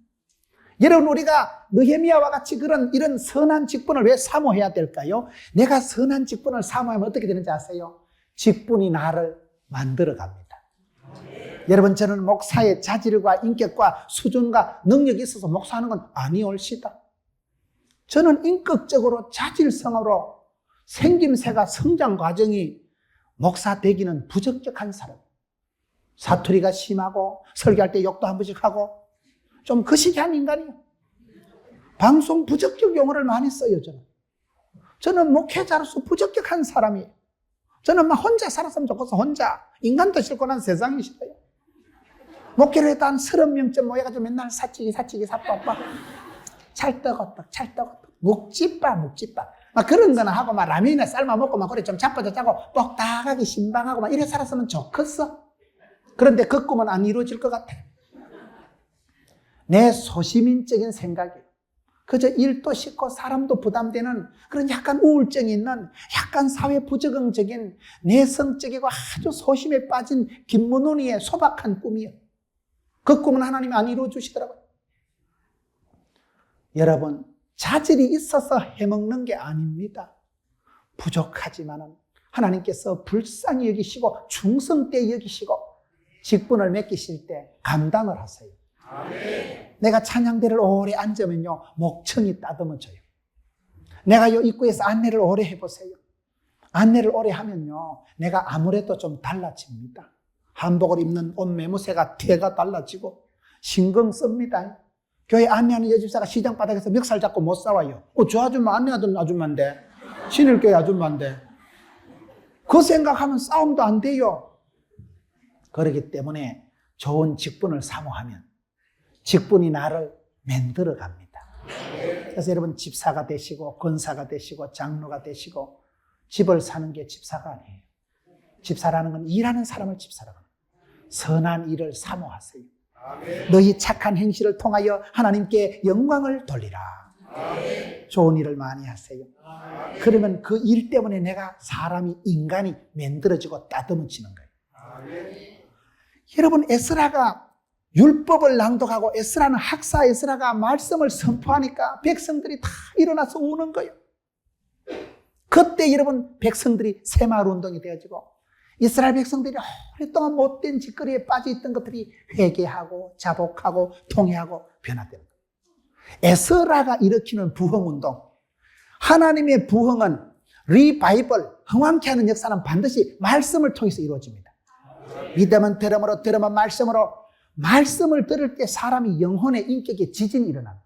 여러분 우리가 느헤미야와 같이 이런 선한 직분을 왜 사모해야 될까요? 내가 선한 직분을 사모하면 어떻게 되는지 아세요? 직분이 나를 만들어갑니다. 여러분 저는 목사의 자질과 인격과 수준과 능력이 있어서 목사하는 건 아니올시다. 저는 인격적으로 자질성으로 생김새가 성장 과정이 목사 되기는 부적격한 사람. 사투리가 심하고 설교할 때 욕도 한 번씩 하고 좀 거시기한 인간이에요. 방송 부적격 용어를 많이 써요. 저는 목회자로서 부적격한 사람이에요. 저는 막 혼자 살았으면 좋겠어. 혼자. 인간도 싫고 난 세상이 싫어요. 목회를 해도 한 30명쯤 모여가지고 맨날 사치기 사빠빠 찰떡어떡 묵찌빠 막 그런 거나 하고 막 라면이나 삶아 먹고 막 그래 좀 자빠져 짜고 뻑딱하게 신방하고 막 이래 살았으면 좋겠어. 그런데 그 꿈은 안 이루어질 것 같아. 내 소시민적인 생각이 그저 일도 싫고 사람도 부담되는 그런 약간 우울증이 있는 약간 사회 부적응적인 내성적이고 아주 소심에 빠진 김문훈이의 소박한 꿈이에요. 그 꿈은 하나님이 안 이루어 주시더라고요. 여러분 자질이 있어서 해먹는 게 아닙니다. 부족하지만은 하나님께서 불쌍히 여기시고 충성되이 여기시고 직분을 맡기실 때 감당을 하세요. 아멘. 내가 찬양대를 오래 앉으면요 목청이 따듬어져요. 내가 이 입구에서 안내를 오래 해보세요. 안내를 오래 하면요 내가 아무래도 좀 달라집니다. 한복을 입는 옷 매무새가 태가 달라지고 신경 씁니다. 교회 안내하는 여집사가 시장 바닥에서 멱살 잡고 못 싸워요. 저 아줌마 안내하던 아줌마인데, 신일교회 아줌마인데. 그 생각하면 싸움도 안 돼요. 그렇기 때문에 좋은 직분을 사모하면 직분이 나를 만들어 갑니다. 그래서 여러분 집사가 되시고 권사가 되시고 장로가 되시고 집을 사는 게 집사가 아니에요. 집사라는 건 일하는 사람을 집사라고 합니다. 선한 일을 사모하세요. 너희 착한 행실을 통하여 하나님께 영광을 돌리라. 좋은 일을 많이 하세요. 그러면 그 일 때문에 내가 사람이 인간이 만들어지고 따듬어지는 거예요. 여러분 에스라가 율법을 낭독하고 에스라는 학사 에스라가 말씀을 선포하니까 백성들이 다 일어나서 우는 거예요. 그때 여러분 백성들이 새마을 운동이 되어지고 이스라엘 백성들이 오랫동안 못된 짓거리에 빠져있던 것들이 회개하고 자복하고 통회하고 변화되는 거예요. 에스라가 일으키는 부흥운동, 하나님의 부흥은 리바이벌, 흥왕케 하는 역사는 반드시 말씀을 통해서 이루어집니다. 믿음은 들음으로, 들음은 말씀으로. 말씀을 들을 때 사람이 영혼의 인격에 지진이 일어나는 거예요.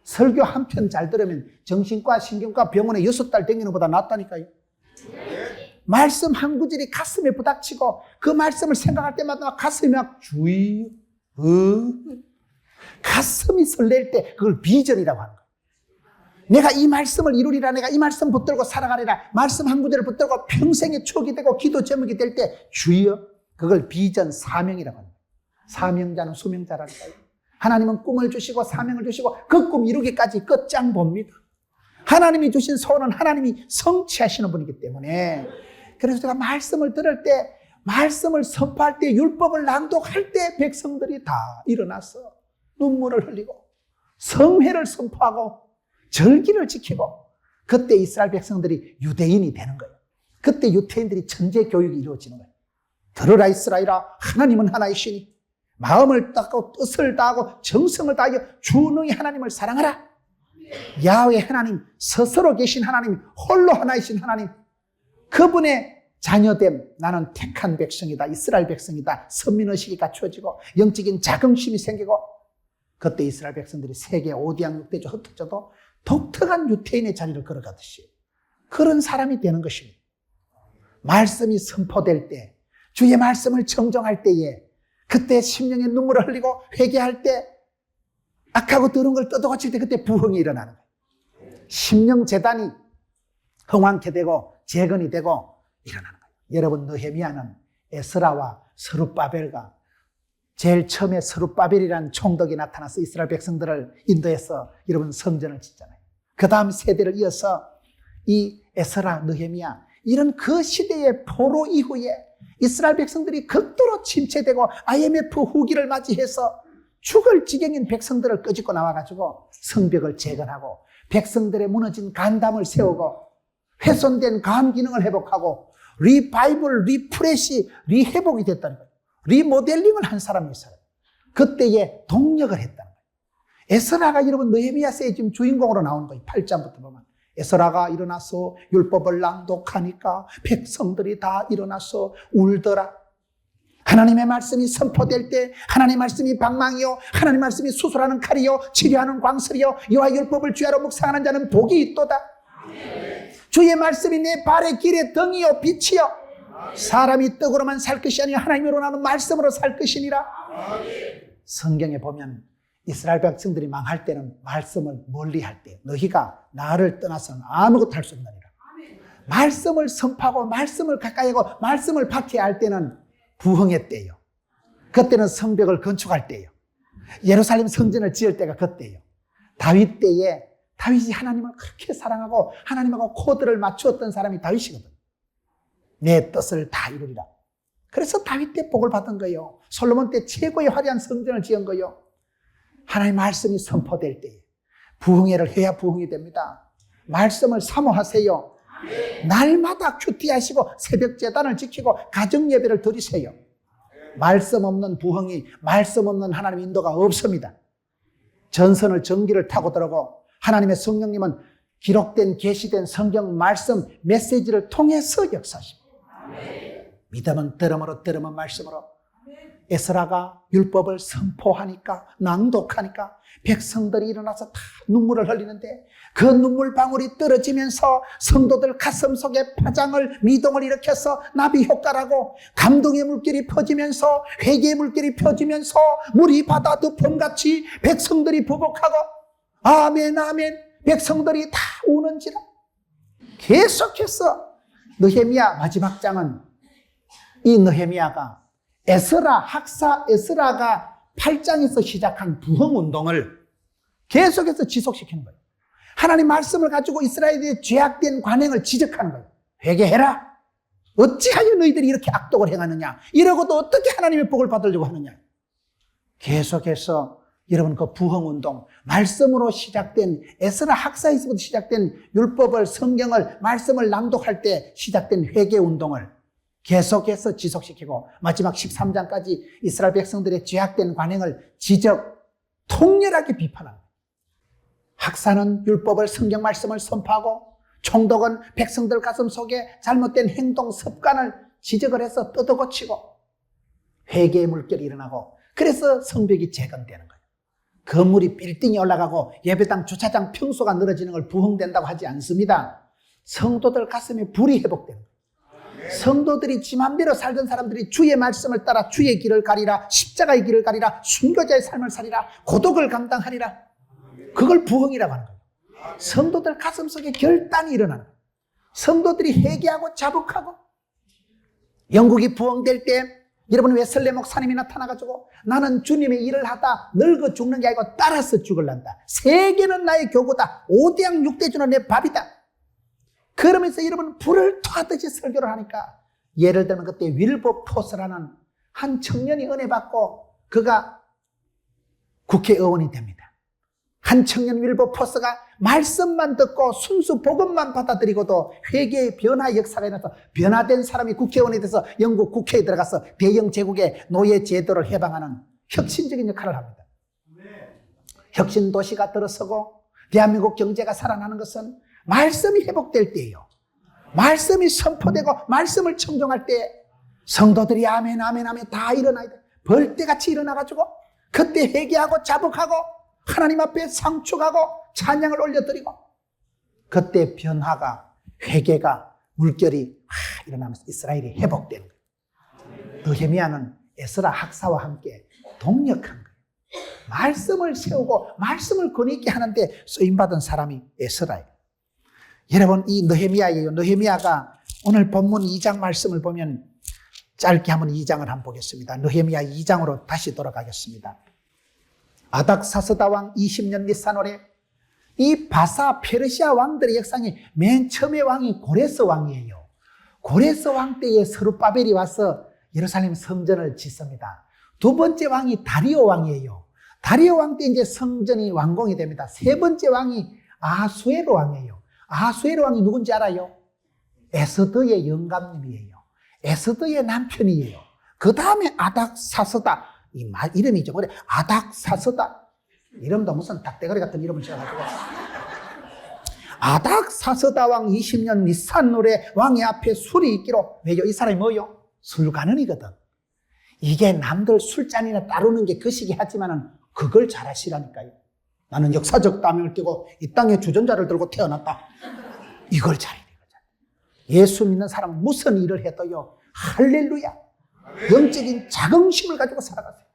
설교 한 편 잘 들으면 정신과 신경과 병원에 6달 다니는 것보다 낫다니까요. 말씀 한 구절이 가슴에 부닥치고 그 말씀을 생각할 때마다 가슴이 막 주의, 가슴이 설렐 때 그걸 비전이라고 하는 거예요. 내가 이 말씀을 이루리라, 내가 이 말씀 붙들고 살아가리라, 말씀 한 구절을 붙들고 평생의 추억이 되고 기도 제목이 될 때 주여, 그걸 비전, 사명이라고 합니다. 사명자는 수명자라니까요. 하나님은 꿈을 주시고 사명을 주시고 그 꿈 이루기까지 끝장 봅니다. 하나님이 주신 소원은 하나님이 성취하시는 분이기 때문에, 그래서 제가 말씀을 들을 때, 말씀을 선포할 때, 율법을 낭독할 때 백성들이 다 일어나서 눈물을 흘리고 성회를 선포하고 절기를 지키고, 그때 이스라엘 백성들이 유대인이 되는 거예요. 그때 유대인들이 천재 교육이 이루어지는 거예요. 들으라 이스라엘아, 하나님은 하나이시니 마음을 다하고 뜻을 다하고 정성을 다하여 주 능히 하나님을 사랑하라. 야훼 하나님, 스스로 계신 하나님, 홀로 하나이신 하나님, 그분의 자녀됨, 나는 택한 백성이다, 이스라엘 백성이다, 선민의식이 갖추어지고 영적인 자긍심이 생기고, 그때 이스라엘 백성들이 세계 5대양 6대조 흩어져도 독특한 유태인의 자리를 걸어가듯이 그런 사람이 되는 것입니다. 말씀이 선포될 때, 주의 말씀을 정정할 때에, 그때 심령의 눈물을 흘리고 회개할 때, 악하고 더러운 걸 뜯어고칠 때 그때 부흥이 일어나는 거예요. 심령재단이 흥왕케 되고 재건이 되고 일어나는 거예요. 여러분, 느헤미야는 에스라와 스룹바벨과 제일 처음에 스룹바벨이라는 총독이 나타나서 이스라엘 백성들을 인도해서 여러분 성전을 짓잖아요. 그 다음 세대를 이어서 이 에스라, 느헤미야, 이런 그 시대의 포로 이후에 이스라엘 백성들이 극도로 침체되고 IMF 후기를 맞이해서 죽을 지경인 백성들을 끄집고 나와가지고 성벽을 재건하고 백성들의 무너진 간담을 세우고 훼손된 간 기능을 회복하고 리바이벌, 리프레시, 리회복이 됐다는 거예요. 리모델링을 한 사람이 있어요. 그때에 동력을 했다는 거예요. 에스라가 여러분 느헤미야서의 지금 주인공으로 나오는 거예요. 8장부터 보면 에스라가 일어나서 율법을 낭독하니까 백성들이 다 일어나서 울더라. 하나님의 말씀이 선포될 때 하나님의 말씀이 방망이요, 하나님의 말씀이 수술하는 칼이요, 치료하는 광설이요, 여호와의 율법을 주야로 묵상하는 자는 복이 있도다. 주의 말씀이 내 발의 길에 등이요 빛이요. 사람이 떡으로만 살 것이 아니라 하나님으로 나는 말씀으로 살 것이니라. 성경에 보면 이스라엘 백성들이 망할 때는 말씀을 멀리할 때, 너희가 나를 떠나서는 아무것도 할 수 없느니라. 말씀을 선포하고 말씀을 가까이 하고 말씀을 박해할 때는 부흥의 때예요. 그때는 성벽을 건축할 때예요. 예루살렘 성전을 지을 때가 그때예요. 다윗 때에 다윗이 하나님을 그렇게 사랑하고 하나님하고 코드를 맞추었던 사람이 다윗이거든. 내 뜻을 다 이루리라. 그래서 다윗 때 복을 받은 거예요. 솔로몬 때 최고의 화려한 성전을 지은 거예요. 하나님의 말씀이 선포될 때에 부흥회를 해야 부흥이 됩니다. 말씀을 사모하세요. 날마다 큐티하시고 새벽 제단을 지키고 가정 예배를 드리세요. 말씀 없는 부흥이, 말씀 없는 하나님의 인도가 없습니다. 전선을 전기를 타고 들어오고 하나님의 성령님은 기록된 계시된 성경 말씀 메시지를 통해서 역사하십니다. 믿음은 들음으로, 들음은 말씀으로. 에스라가 율법을 선포하니까, 낭독하니까 백성들이 일어나서 다 눈물을 흘리는데 그 눈물 방울이 떨어지면서 성도들 가슴 속에 파장을, 미동을 일으켜서 나비 효과라고 감동의 물결이 퍼지면서, 회개의 물결이 펴지면서 물이 바다 덮음같이 백성들이 부복하고 아멘 아멘 백성들이 다 우는지라. 계속해서 느헤미야 마지막 장은 이 느헤미야가 학사 에스라가 8장에서 시작한 부흥운동을 계속해서 지속시키는 거예요. 하나님 말씀을 가지고 이스라엘의 죄악된 관행을 지적하는 거예요. 회개해라. 어찌하여 너희들이 이렇게 악독을 행하느냐. 이러고도 어떻게 하나님의 복을 받으려고 하느냐. 계속해서 여러분 그 부흥운동, 말씀으로 시작된 에스라 학사에서부터 시작된 율법을, 성경을, 말씀을 낭독할 때 시작된 회개운동을 계속해서 지속시키고 마지막 13장까지 이스라엘 백성들의 죄악된 관행을 통렬하게 비판합니다. 학사는 율법을, 성경 말씀을 선포하고 총독은 백성들 가슴 속에 잘못된 행동, 습관을 지적을 해서 뜯어고치고 회개의 물결이 일어나고 그래서 성벽이 재건되는 거예요. 건물이 빌딩이 올라가고 예배당, 주차장 평수가 늘어지는 걸 부흥된다고 하지 않습니다. 성도들 가슴에 불이 회복되는 거예요. 성도들이 지 맘대로 살던 사람들이 주의 말씀을 따라 주의 길을 가리라, 십자가의 길을 가리라, 순교자의 삶을 살리라, 고독을 감당하리라. 그걸 부흥이라고 하는 거예요. 성도들 가슴속에 결단이 일어나는 거예요. 성도들이 회개하고 자복하고. 영국이 부흥될 때 여러분 웨슬레 목사님이 나타나가지고 나는 주님의 일을 하다 늙어 죽는 게 아니고 따라서 죽을란다. 세계는 나의 교구다. 5대양 6대주는 내 밥이다. 그러면서 여러분 불을 토하듯이 설교를 하니까 예를 들면 그때 윌버포스라는 한 청년이 은혜 받고 그가 국회의원이 됩니다. 한 청년 윌버포스가 말씀만 듣고 순수 복음만 받아들이고도 회개의 변화 역사가 일어나서 변화된 사람이 국회의원이 돼서 영국 국회에 들어가서 대영 제국의 노예 제도를 해방하는 혁신적인 역할을 합니다. 혁신 도시가 들어서고 대한민국 경제가 살아나는 것은 말씀이 회복될 때예요. 말씀이 선포되고 말씀을 청종할 때 성도들이 아멘 아멘 아멘 다 일어나야 돼. 벌떼같이 일어나가지고 그때 회개하고 자복하고 하나님 앞에 상축하고 찬양을 올려드리고 그때 변화가, 회개가, 물결이 일어나면서 이스라엘이 회복되는 거예요. 느헤미야는 에스라 학사와 함께 동력한 거예요. 말씀을 세우고 말씀을 권위있게 하는데 쓰임받은 사람이 에스라예요. 여러분 이 느헤미야예요. 느헤미야가 오늘 본문 2장 말씀을 보면 짧게 한번 2장을 한번 보겠습니다. 느헤미야 2장으로 다시 돌아가겠습니다. 아닥사스다 왕 20년 니산월에 이 바사 페르시아 왕들의 역사에 맨 처음의 왕이 고레스 왕이에요. 고레스 왕 때에 스룹바벨이 와서 예루살렘 성전을 짓습니다. 두 번째 왕이 다리오 왕이에요. 다리오 왕 때 이제 성전이 완공이 됩니다. 세 번째 왕이 아하수에로 왕이에요. 아하수에로 왕이 누군지 알아요? 에스더의 영감님이에요. 에스더의 남편이에요. 그 다음에 아닥사스다. 이름이죠. 그래, 아닥사스다. 이름도 무슨 닭대가리 같은 이름을 지어가지고. 아닥사스다 왕 20년 니산월에 왕의 앞에 술이 있기로. 왜요? 이 사람이 뭐요? 술가는이거든. 이게 남들 술잔이나 따르는 게 거시기 하지만은 그걸 잘하시라니까요. 나는 역사적 담을 끼고 이 땅에 주전자를 들고 태어났다. 이걸 잘해야 돼. 예수 믿는 사람은 무슨 일을 해도요. 할렐루야. 영적인 자긍심을 가지고 살아가세요.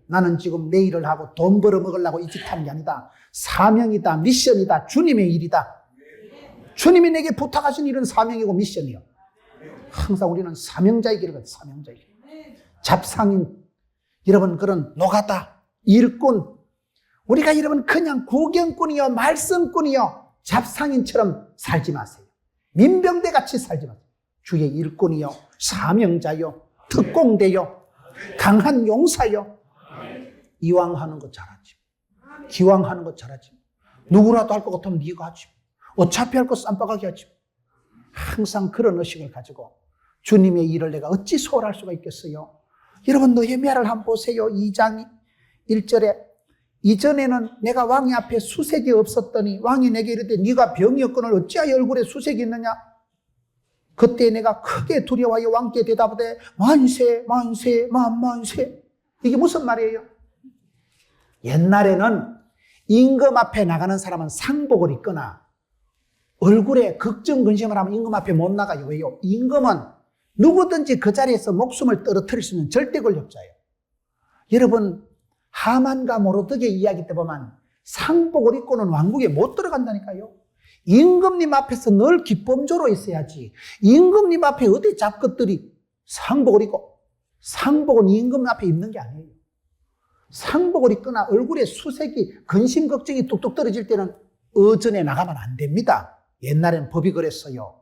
나는 지금 내 일을 하고 돈 벌어 먹으려고 이 짓 하는 게 아니다. 사명이다, 미션이다, 주님의 일이다. 주님이 내게 부탁하신 일은 사명이고 미션이요. 항상 우리는 사명자의 길을 가요. 사명자의 길. 잡상인, 여러분 그런 노가다, 일꾼. 우리가 여러분 그냥 구경꾼이요, 말씀꾼이요, 잡상인처럼 살지 마세요. 민병대같이 살지 마세요. 주의 일꾼이요, 사명자요, 특공대요, 강한 용사요. 이왕 하는 거 잘하지. 기왕 하는 거 잘하지. 누구라도 할 것 같으면 네가 하지. 어차피 할 거 쌈박하게 하지. 항상 그런 의식을 가지고 주님의 일을 내가 어찌 소홀할 수가 있겠어요. 여러분 느헤미야를 한번 보세요. 2장 1절에 이전에는 내가 왕의 앞에 수색이 없었더니 왕이 내게 이르되 네가 병이었거늘 어찌하여 얼굴에 수색이 있느냐. 그때 내가 크게 두려워하여 왕께 대답하되 만세 만세 만만세. 이게 무슨 말이에요? 옛날에는 임금 앞에 나가는 사람은 상복을 입거나 얼굴에 걱정 근심을 하면 임금 앞에 못 나가요. 왜요? 임금은 누구든지 그 자리에서 목숨을 떨어뜨릴 수 있는 절대 권력자예요. 여러분, 하만과 모르드게 이야기 때 보면 상복을 입고는 왕국에 못 들어간다니까요. 임금님 앞에서 늘 기쁨조로 있어야지. 임금님 앞에 어디 잡것들이 상복을 입고, 상복은 임금 앞에 입는 게 아니에요. 상복을 입거나 얼굴에 수색이, 근심 걱정이 뚝뚝 떨어질 때는 어전에 나가면 안 됩니다. 옛날에는 법이 그랬어요.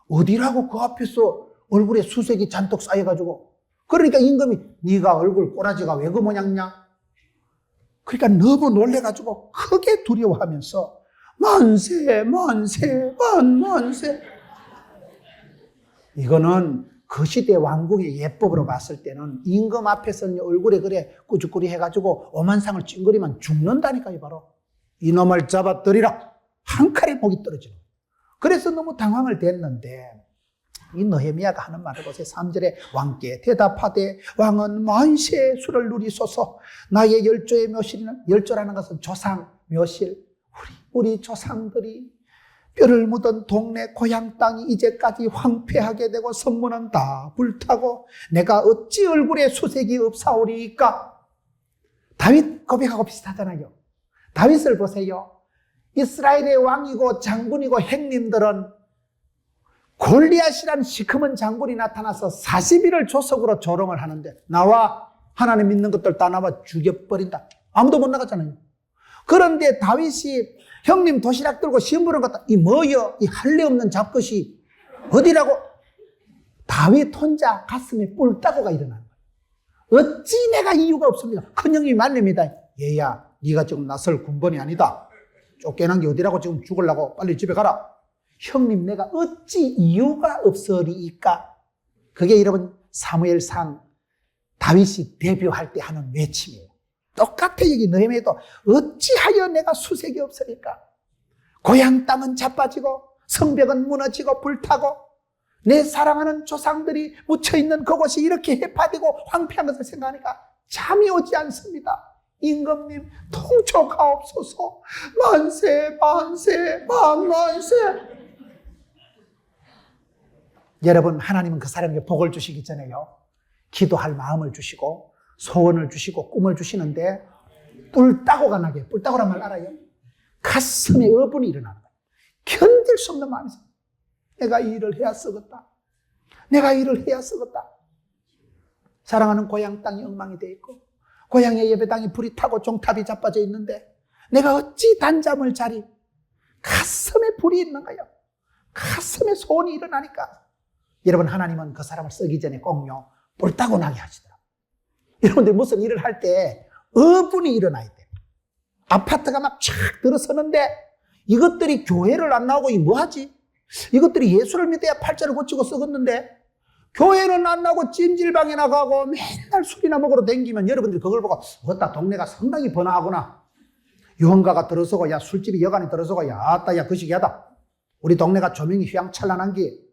어디라고 그 앞에서 얼굴에 수색이 잔뜩 쌓여가지고. 그러니까 임금이 네가 얼굴 꼬라지가 왜 그 모양이냐? 그러니까 너무 놀래가지고 크게 두려워하면서 만세 만세 만만세. 이거는 그 시대 왕궁의 예법으로 봤을 때는 임금 앞에서 얼굴에 그래 꾸죽꾸리 해가지고 오만상을 찡그리면 죽는다니까요. 바로 이놈을 잡아들이라 한 칼에 목이 떨어지는. 그래서 너무 당황을 됐는데 이 느헤미야가 하는 말을 보세요. 3절에 왕께 대답하되 왕은 만세의 수를 누리소서. 나의 열조의 묘실이는, 열조라는 것은 조상 묘실, 우리 조상들이 뼈를 묻은 동네 고향 땅이 이제까지 황폐하게 되고 성문은 다 불타고 내가 어찌 얼굴에 수색이 없사오리까? 다윗 고백하고 비슷하잖아요. 다윗을 보세요. 이스라엘의 왕이고 장군이고 행님들은 골리앗이라는 시커먼 장군이 나타나서 40일을 조석으로 조롱을 하는데 나와 하나님 믿는 것들 다 나와 죽여버린다. 아무도 못 나갔잖아요. 그런데 다윗이 형님 도시락 들고 시험 보는 것 같다. 이 뭐여? 이 할례 없는 잡것이 어디라고? 다윗 혼자 가슴에 뿔 따고가 일어나는 거예요. 어찌 내가 이유가 없습니다. 큰형님이 말립니다. 얘야, 네가 지금 나설 군번이 아니다. 쫓겨난 게 어디라고 지금 죽으려고 빨리 집에 가라. 형님 내가 어찌 이유가 없으리이까? 그게 여러분 사무엘상 다윗이 데뷔할 때 하는 외침이에요. 똑같아. 여기 느헤미야도 어찌하여 내가 수색이 없으리까? 고향 땅은 자빠지고 성벽은 무너지고 불타고 내 사랑하는 조상들이 묻혀있는 그곳이 이렇게 해파되고 황폐한 것을 생각하니까 잠이 오지 않습니다. 임금님 통촉하옵소서. 만세 만세 만만세. 여러분, 하나님은 그 사람에게 복을 주시기 전에요, 기도할 마음을 주시고 소원을 주시고 꿈을 주시는데 뿔따고가 나게, 뿔따고란 말 알아요? 가슴에 어분이 일어나는 거예요. 견딜 수 없는 마음이 있어요. 내가 이 일을 해야 쓰겠다. 내가 이 일을 해야 쓰겠다. 사랑하는 고향 땅이 엉망이 되어 있고 고향의 예배당이 불이 타고 종탑이 자빠져 있는데 내가 어찌 단잠을 자리. 가슴에 불이 있는 거예요. 가슴에 소원이 일어나니까 여러분, 하나님은 그 사람을 쓰기 전에 꼭요 뿔따고 나게 하시더라고요. 여러분들 무슨 일을 할 때 어분이 일어나야 돼요. 아파트가 막 쫙 들어서는데 이것들이 교회를 안 나오고 이 뭐하지? 이것들이 예수를 믿어야 팔자를 고치고 썩었는데 교회는 안 나오고 찜질방에 나가고 맨날 술이나 먹으러 다니면 여러분들이 그걸 보고 어따 동네가 상당히 번화하구나. 유흥가가 들어서고 야 술집이 여간에 들어서고 야 아따 야 거시기하다. 우리 동네가 조명이 휘황찬란한 게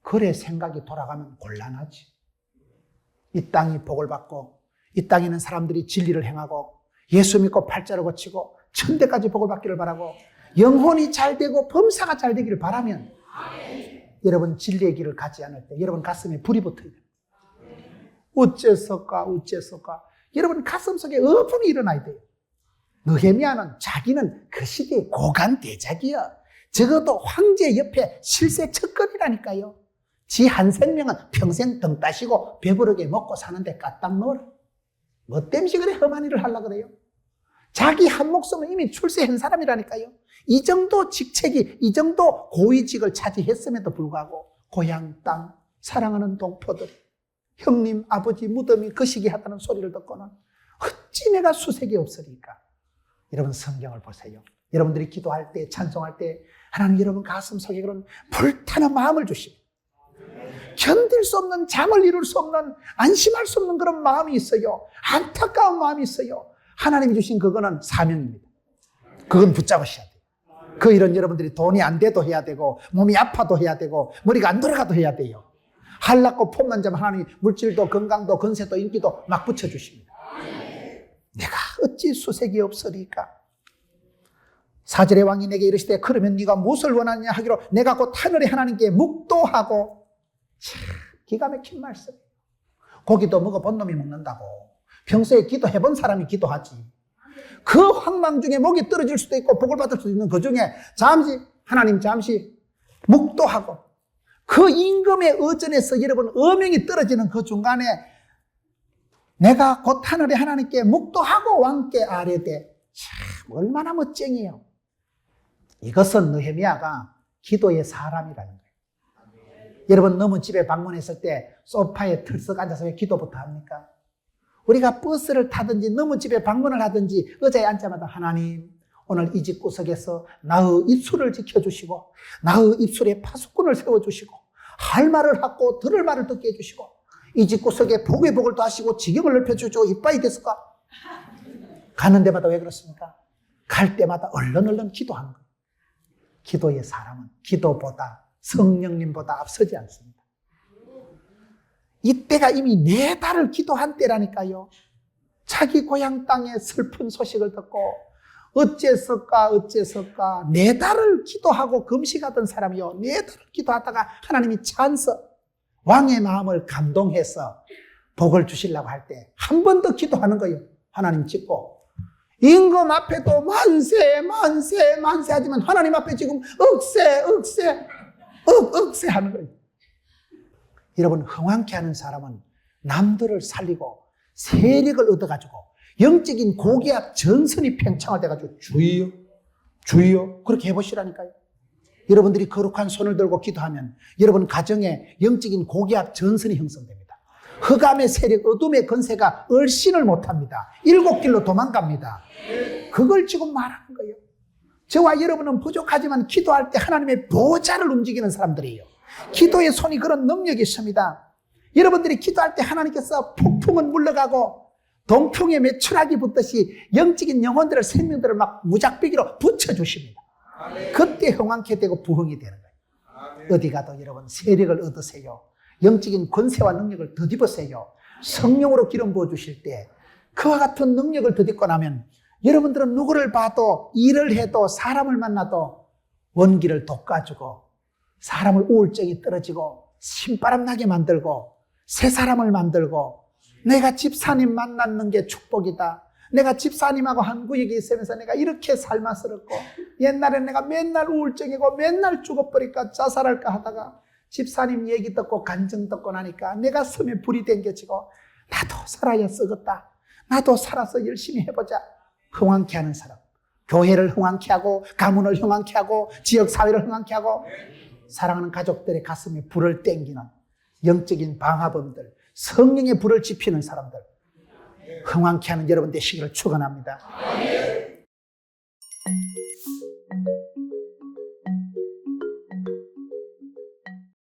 그래 생각이 돌아가면 곤란하지. 이 땅이 복을 받고 이 땅에 있는 사람들이 진리를 행하고 예수 믿고 팔자를 고치고 천대까지 복을 받기를 바라고 영혼이 잘 되고 범사가 잘 되기를 바라면 여러분 진리의 길을 가지 않을 때 여러분 가슴에 불이 붙어야 돼요. 어째서까 어째서까 여러분 가슴속에 어분이 일어나야 돼요. 느헤미야는 자기는 그 시대의 고관 대작이야. 적어도 황제 옆에 실세 척걸이라니까요. 지 한 생명은 평생 등 따시고 배부르게 먹고 사는데 까딱 놀아. 뭐 땜시 그래 험한 일을 하려고 그래요. 자기 한 목숨은 이미 출세한 사람이라니까요. 이 정도 직책이, 이 정도 고위직을 차지했음에도 불구하고 고향 땅, 사랑하는 동포들, 형님, 아버지 무덤이 거시기 하다는 소리를 듣고는 어찌 내가 수색이 없으니까. 여러분 성경을 보세요. 여러분들이 기도할 때, 찬송할 때 하나님 여러분 가슴 속에 그런 불타는 마음을 주시고 견딜 수 없는, 잠을 이룰 수 없는, 안심할 수 없는 그런 마음이 있어요. 안타까운 마음이 있어요. 하나님이 주신 그거는 사명입니다. 그건 붙잡으셔야 돼요. 그 일은 여러분들이 돈이 안 돼도 해야 되고 몸이 아파도 해야 되고 머리가 안 돌아가도 해야 돼요. 한락고 폼만 잡으면 하나님이 물질도 건강도 건세도 인기도 막 붙여주십니다. 내가 어찌 수색이 없으리까? 4절의 왕이 내게 이르시되 그러면 네가 무엇을 원하느냐 하기로 내가 곧 하늘의 하나님께 묵도하고. 참 기가 막힌 말씀. 고기도 먹어본 놈이 먹는다고. 평소에 기도해본 사람이 기도하지. 그 황망 중에 목이 떨어질 수도 있고 복을 받을 수도 있는 그 중에 하나님 잠시 묵도하고, 그 임금의 의전에서 여러분 어명이 떨어지는 그 중간에 내가 곧 하늘의 하나님께 묵도하고 왕께 아뢰되. 참 얼마나 멋쟁이에요. 이것은 느헤미야가 기도의 사람이라는 거예요. 여러분 너무 집에 방문했을 때 소파에 들썩 앉아서 왜 기도부터 합니까? 우리가 버스를 타든지 너무 집에 방문을 하든지 의자에 앉자마자 하나님 오늘 이 집 구석에서 나의 입술을 지켜주시고 나의 입술에 파수꾼을 세워주시고 할 말을 하고 들을 말을 듣게 해주시고 이 집 구석에 복의 복을 더하시고 지경을 넓혀주시고 이빠이 됐을까? 가는 데마다 왜 그렇습니까? 갈 때마다 얼른 기도하는 거예요. 기도의 사람은 기도보다 성령님보다 앞서지 않습니다. 이때가 이미 4달을 기도한 때라니까요. 자기 고향 땅에 슬픈 소식을 듣고 어째서까 4달을 기도하고 금식하던 사람이요. 4달을 기도하다가 하나님이 찬서 왕의 마음을 감동해서 복을 주시려고 할 때 한 번 더 기도하는 거예요. 하나님 찍고 임금 앞에도 만세 하지만 하나님 앞에 지금 억세 하는 거예요. 여러분 흥왕케 하는 사람은 남들을 살리고 세력을 얻어가지고 영적인 고기압 전선이 팽창을 돼가지고 주여 그렇게 해보시라니까요. 여러분들이 거룩한 손을 들고 기도하면 여러분 가정에 영적인 고기압 전선이 형성됩니다. 흑암의 세력, 어둠의 건세가 얼씬을 못합니다. 7길로 도망갑니다. 그걸 지금 말하는 거예요. 저와 여러분은 부족하지만 기도할 때 하나님의 보좌를 움직이는 사람들이에요. 기도의 손이 그런 능력이 있습니다. 여러분들이 기도할 때 하나님께서 폭풍은 물러가고 동풍에 매출하기 붙듯이 영적인 영혼들을 생명들을 막 무작비기로 붙여주십니다. 그때 흥왕케 되고 부흥이 되는 거예요. 어디 가도 여러분 세력을 얻으세요. 영적인 권세와 능력을 덧입으세요. 성령으로 기름 부어주실 때 그와 같은 능력을 덧입고 나면 여러분들은 누구를 봐도 일을 해도 사람을 만나도 원기를 돋궈주고 사람을 우울증이 떨어지고 신바람 나게 만들고 새 사람을 만들고 내가 집사님 만나는 게 축복이다. 내가 집사님하고 한 구역에 있으면서 내가 이렇게 살맛스럽고 옛날엔 내가 맨날 우울증이고 맨날 죽어버릴까 자살할까 하다가 집사님 얘기 듣고 간증 듣고 나니까 내가 섬에 불이 땡겨지고 나도 살아야 썩었다. 나도 살아서 열심히 해보자. 흥왕케 하는 사람. 교회를 흥왕케 하고 가문을 흥왕케 하고 지역사회를 흥왕케 하고 사랑하는 가족들의 가슴에 불을 땡기는 영적인 방화범들, 성령의 불을 지피는 사람들, 흥왕케 하는 여러분 되시기를 축원합니다.